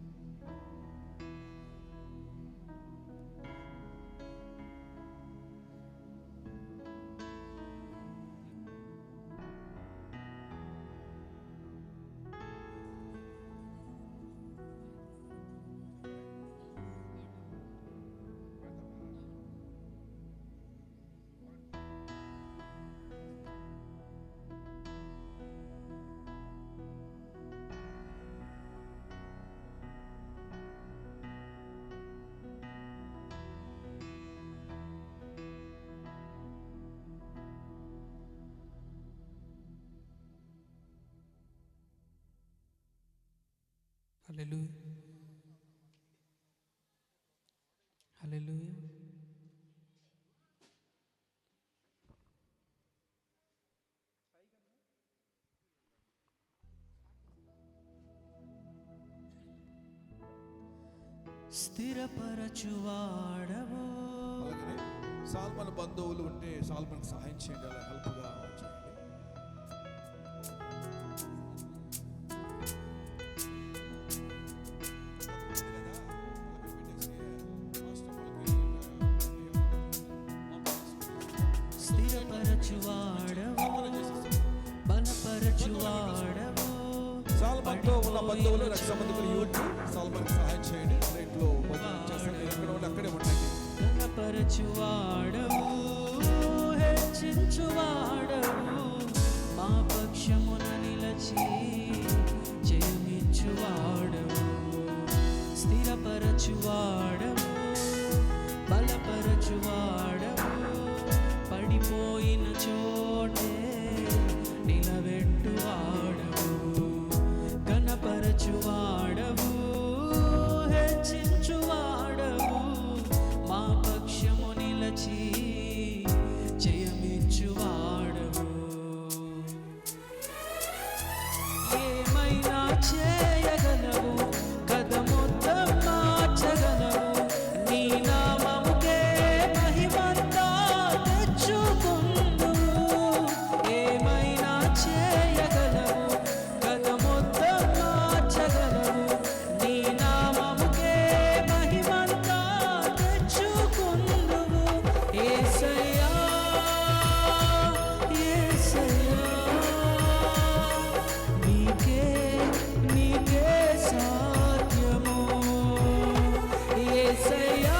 హల్లెలూయా, హల్లెలూయా. స్థిరపరచువాడవో. అలాగే సాల్మన్ బంధువులు ఉంటే సాల్మన్కి సహాయం చేయండి, అలా హెల్ప్గా చేయండి. సాల్మన్తో ఉన్న బంధువులు రక్త సంబంధికులు యూత్ సాల్మన్కి సహాయం చేయండి. రైట్లో భోజనం చేస్తారు. మీరు ఎక్కడ ఉంటే అక్కడే ఉండండి. గణపరచువాడవు హెచ్చించువాడవు మా పక్షమున నిలచి జయమిచ్చువాడవు స్థిరపరచువాడవు బలపరచువాడవు పడిపోయిన చోటే నిలబెట్టువాడవు గణపరచువాడవు హెచ్చించువాడవు మా పక్షము నిలచి జయమిచ్చువాడవు ఏమైనా చేయగలవు కథ మొత్తం మార్చగలవు నీ నామముకే మహిమంతా తెచ్చుకుందువు ఏమైనా చేయగలవు కథ మొత్తం మార్చగలవు నీ నామముకే మహిమంతా తెచ్చుకుందువు యేసయ్యా యేసయ్యా నీకే నీకే సాధ్యము యేసయ్యా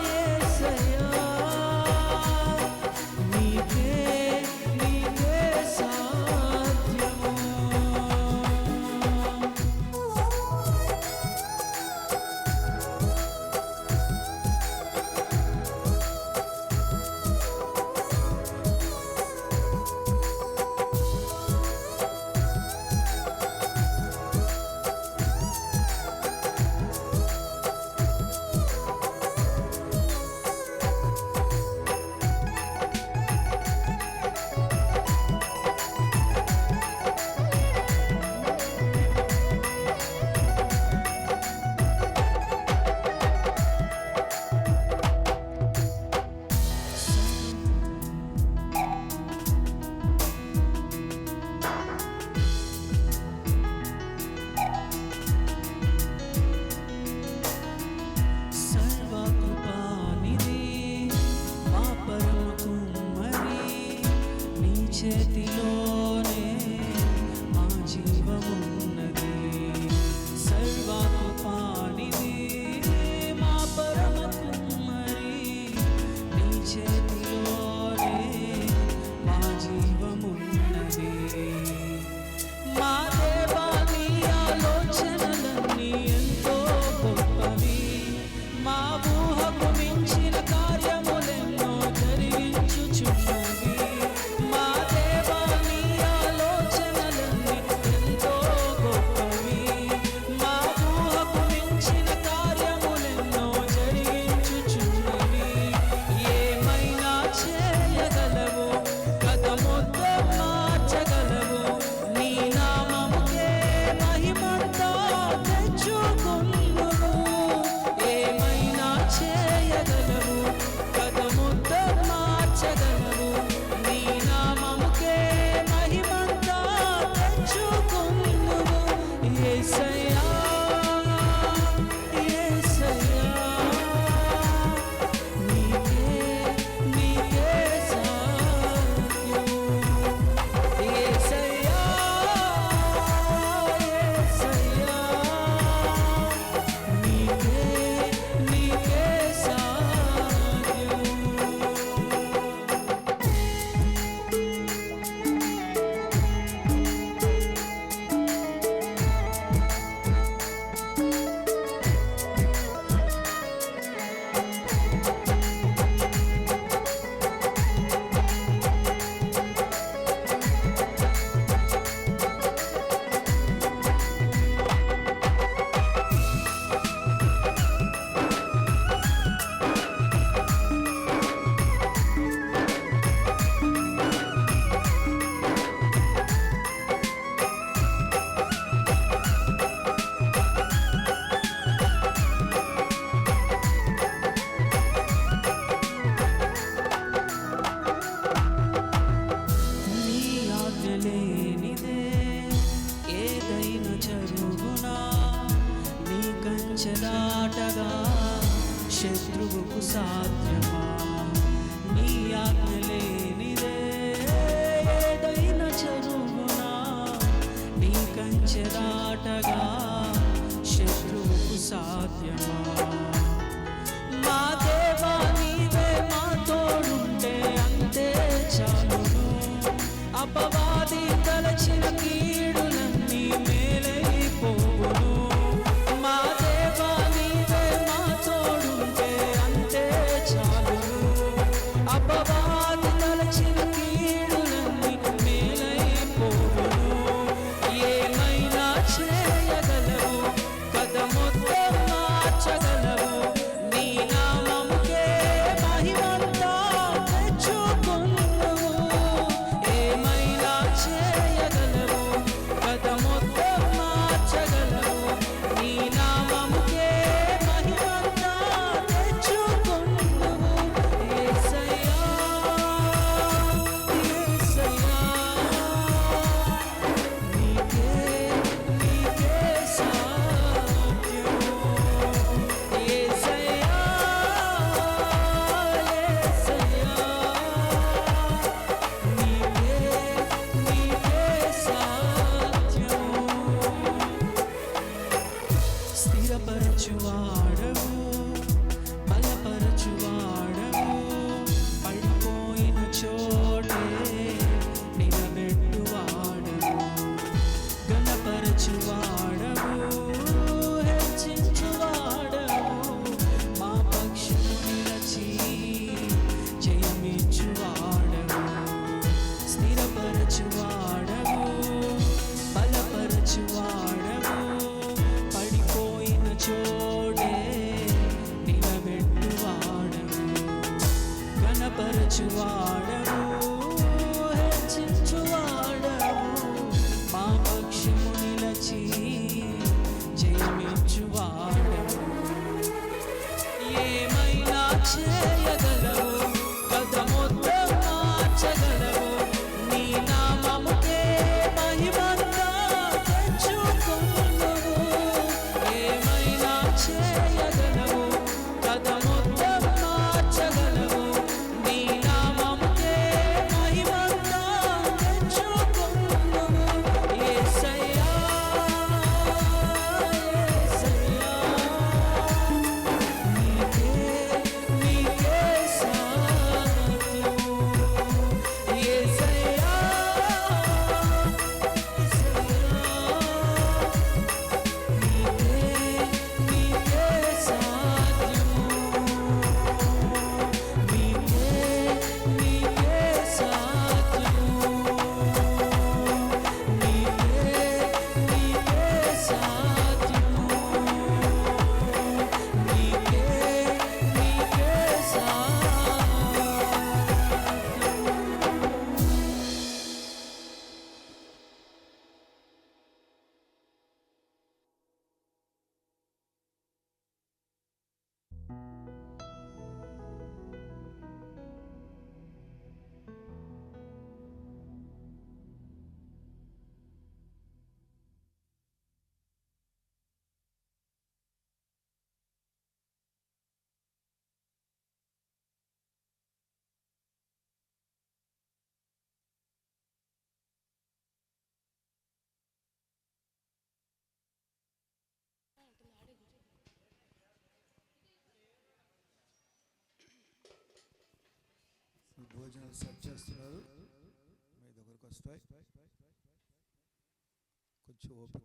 యేసయ్యా నీకే నీకే సాధ్యము సర్వకృపానిధి మా పరమ కుమ్మరి నీ చేతిలోనే మా జీవమున్నది సర్వకృపానిధి మా పరమ కుమ్మరి నీ చేతిలోనే మా జీవమున్నది మా దేవా నీ ఆలోచనలన్నీ ఎంతో గొప్పవి మా ఊహకు మించిన కార్యములెన్నో జరిగించుచున్నవి మా దేవా నీ ఆలోచనలన్నీ ఎంతో గొప్పవి మా ఊహకు మించిన కార్యములెన్నో జరిగించుచున్నవి ఏమైనా చేయగలవు కథ మొత్తం మార్చగలవు నీ నామముకే మహిమంతా తెచ్చుకుందువు ఏమైనా చేయగలవు కథ మొత్తం మార్చగలవు నీ నామముకే మహిమంతా తెచ్చుకుందువు యేసయ్యా యేసయ్యా నీకే నీకే సాధ్యము యేసయ్యా యేసయ్యా నీకే నీకే సాధ్యము నీ ఆజ్ఞ లేనిదే ఏదైనా జరుగునా నీ కంచె దాటగా శత్రువుకు సాధ్యమా నీ ఆజ్ఞ లేనిదే ఏదైనా జరుగునా కంచెదాటగా శత్రువుకు సాధ్యమా? మా దేవా నీవే మా తోడుంటే అంతే చాలును. అపవాది తలచిన కీడులన్నీ మేలైపోవును. మా దేవా నీవే మా తోడుంటే అంతే చాలును. అపవాది తలచిన కీడులన్నీ మేలైపోవును. ఏమైనా చేయగలవు, కథ మొత్తం మార్చగలవు. నీ నామముకే మహిమంతా తెచ్చుకొనుము. ఏమైనా చేయగలవు, కథ మొత్తం మార్చగలవు. నీ నామముకే మహిమంతా తెచ్చుకొనుము. యేసయ్యా, యేసయ్యా, నీకే నీకే సాధ్యం. యేసయ్యా, యేసయ్యా, నీకే నీకే సాధ్యం. స్థిరపరచువాడవు, బలపరచువాడవు, పడిపోయిన చోటే నిలబెట్టువాడవు. ఘనపరచువాడవు, హెచ్చించువాడవు, మా పక్షము నిలచి జయమిచ్చువాడవు. స్థిరపరచువాడవు, బలపరచువాడవు, పడిపోయిన చోటే నిలబెట్టువాడవు. ఘనపరచువాడవు, హెచ్చించువాడవు, మా పక్షము నిలచి జయమిచ్చువాడవు. ఏమైనా చేయగలవు, కథ మొత్తం మార్చగలవు. నీ నామముకే మహిమంతా తెచ్చుకొనుము. ఏమైనా చేయగలవు, కథ మొత్తం మార్చగలవు. నీ నామముకే మహిమంతా తెచ్చుకొనుము. యేసయ్యా, యేసయ్యా, నీకే నీకే సాధ్యం. యేసయ్యా, భోజనాలు సెట్ చేస్తున్నారు, మీ దగ్గరకు వస్తాయి. కొంచెం ఓపిక.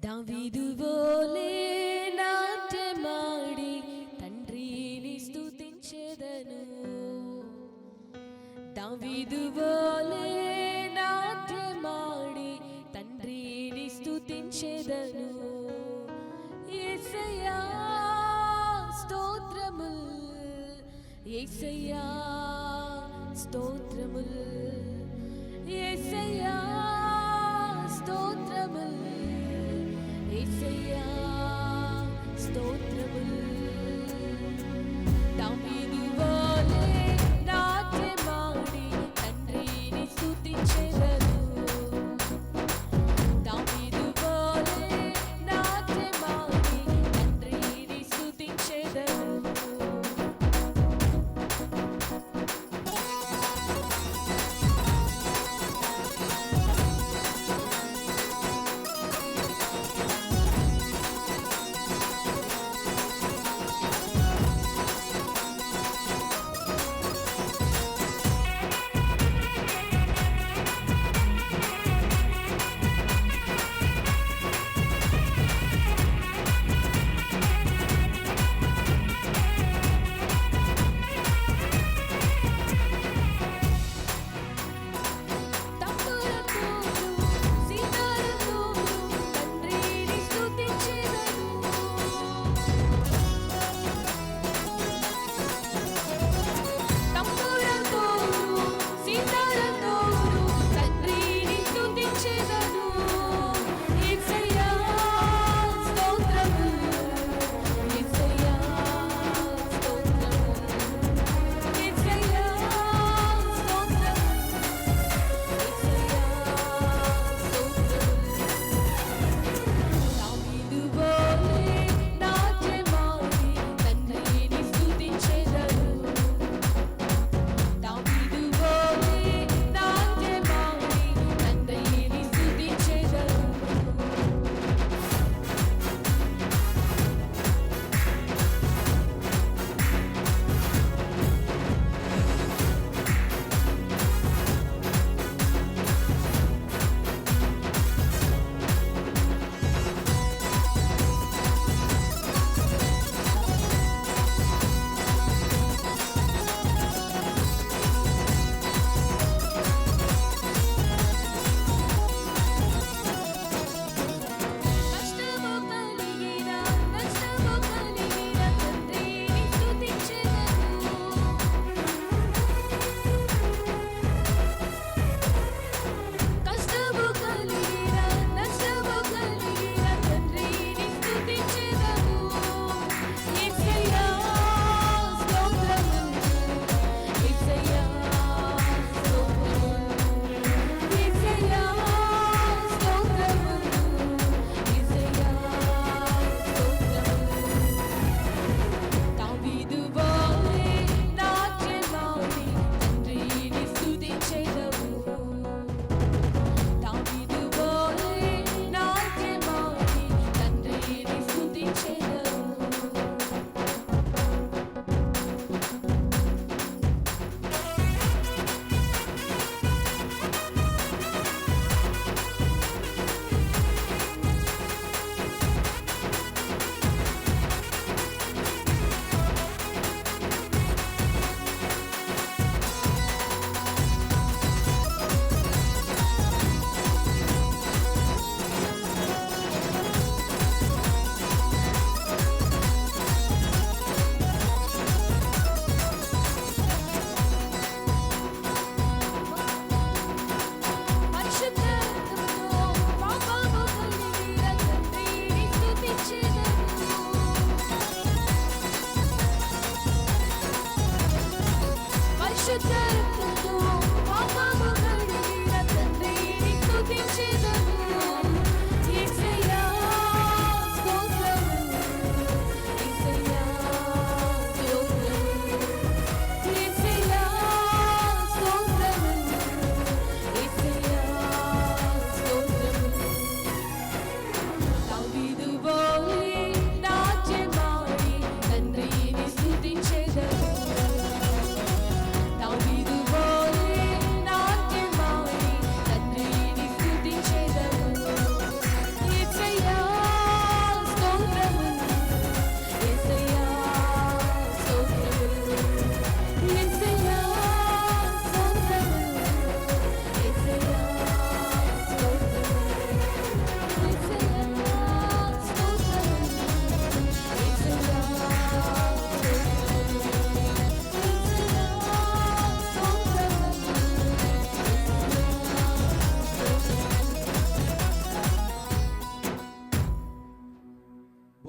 దావీదు వోలే నాట్యమాడి తండ్రిని స్తుతించెదను. దావీదు వోలే నాట్యమాడి తండ్రిని స్తుతించెదను. యేసయ్యా స్తోత్రముల్, యేసయ్యా స్తోత్రముల్, యేసయ్యా స్తోత్రముల్, యేసయ్యా స్తోత్రముల్. దావీదు వోలే నాట్యమాడి తండ్రిని స్తుతించెదను. దావీదు వోలే నాట్యమాడి తండ్రిని స్తుతించెదను.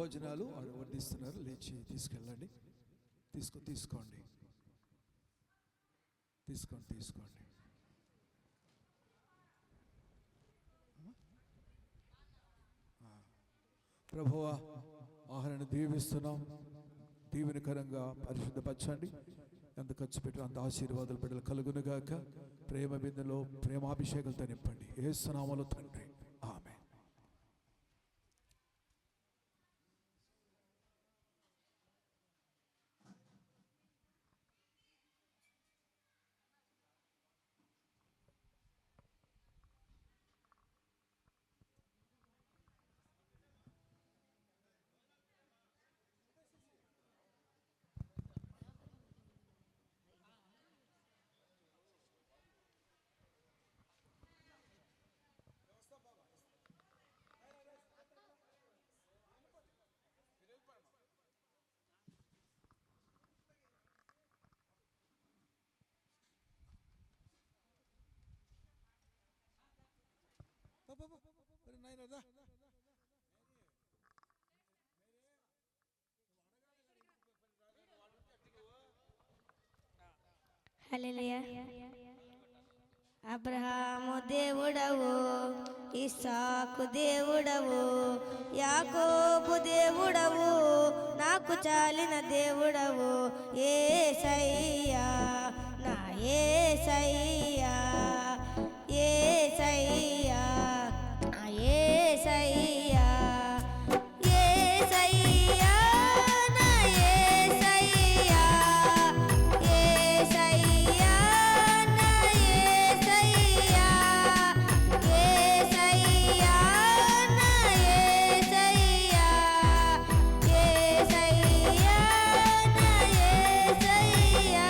భోజనాలు వడ్డిస్తున్నారు, లేచి తీసుకెళ్ళండి. తీసుకోండి తీసుకోండి. ప్రభువా, ఆహారాన్ని దీవిస్తున్నాం, దీవెనకరంగా పరిశుద్ధపరచండి. ఎంత ఖర్చు పెట్టిన అంత ఆశీర్వాదాలు బిడ్డలు కలుగునుగాక. ప్రేమ బిందెలో ప్రేమాభిషేకంతో నింపండి. యేసు నామములో తండ్రి, ఆమేన్. హల్లెలూయా. అబ్రహాము దేవుడవు, ఇస్సాకు దేవుడవు, యాకోబు దేవుడవు, నాకు చాలిన దేవుడవు. యేసయ్యా, నా యేసయ్యా, యేసయ్యా, నా యేసయ్యా, యేసయ్యా, నా యేసయ్యా, యేసయ్యా, నా యేసయ్యా, యేసయ్యా, నా యేసయ్యా, యేసయ్యా, నా యేసయ్యా.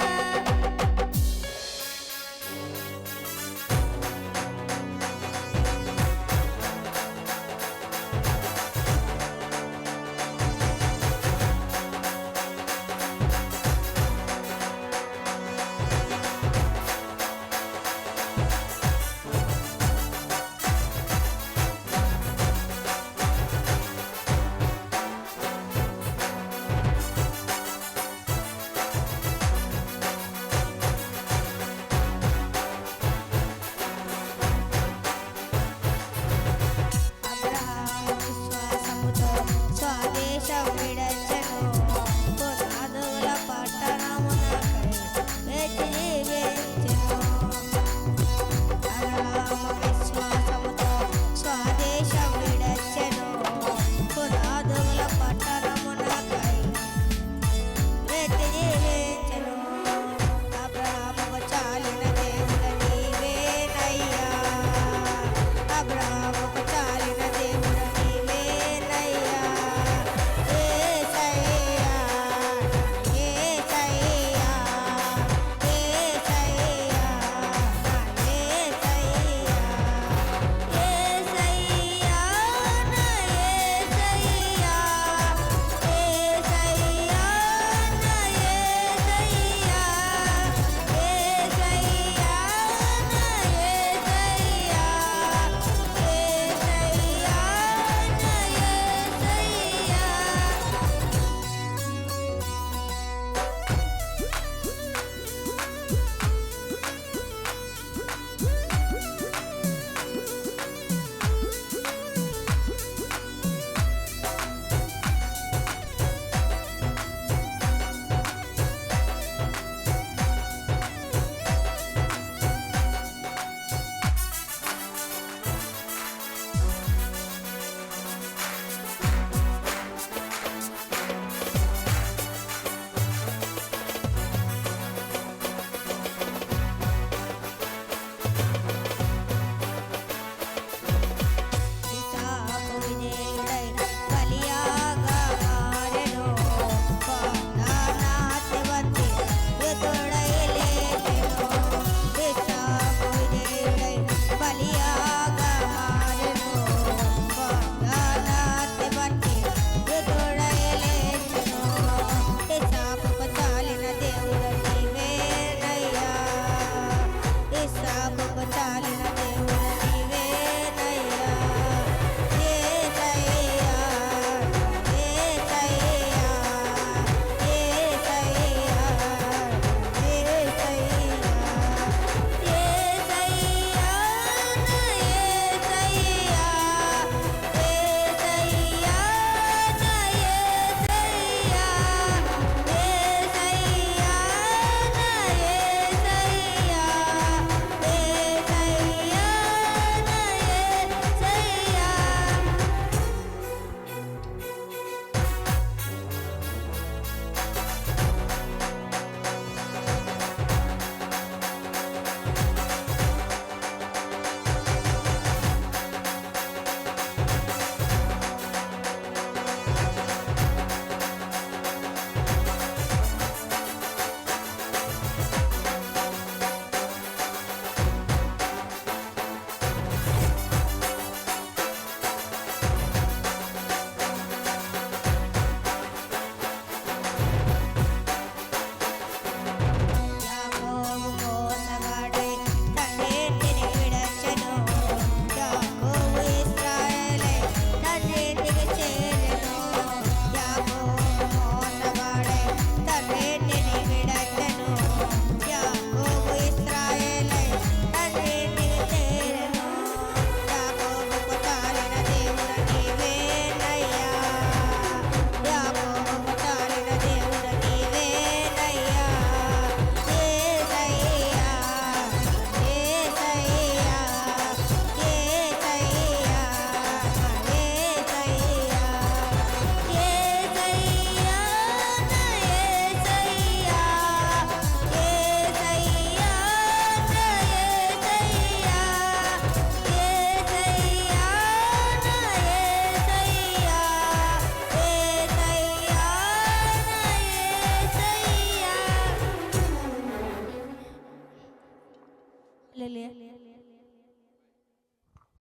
హల్లెలూయా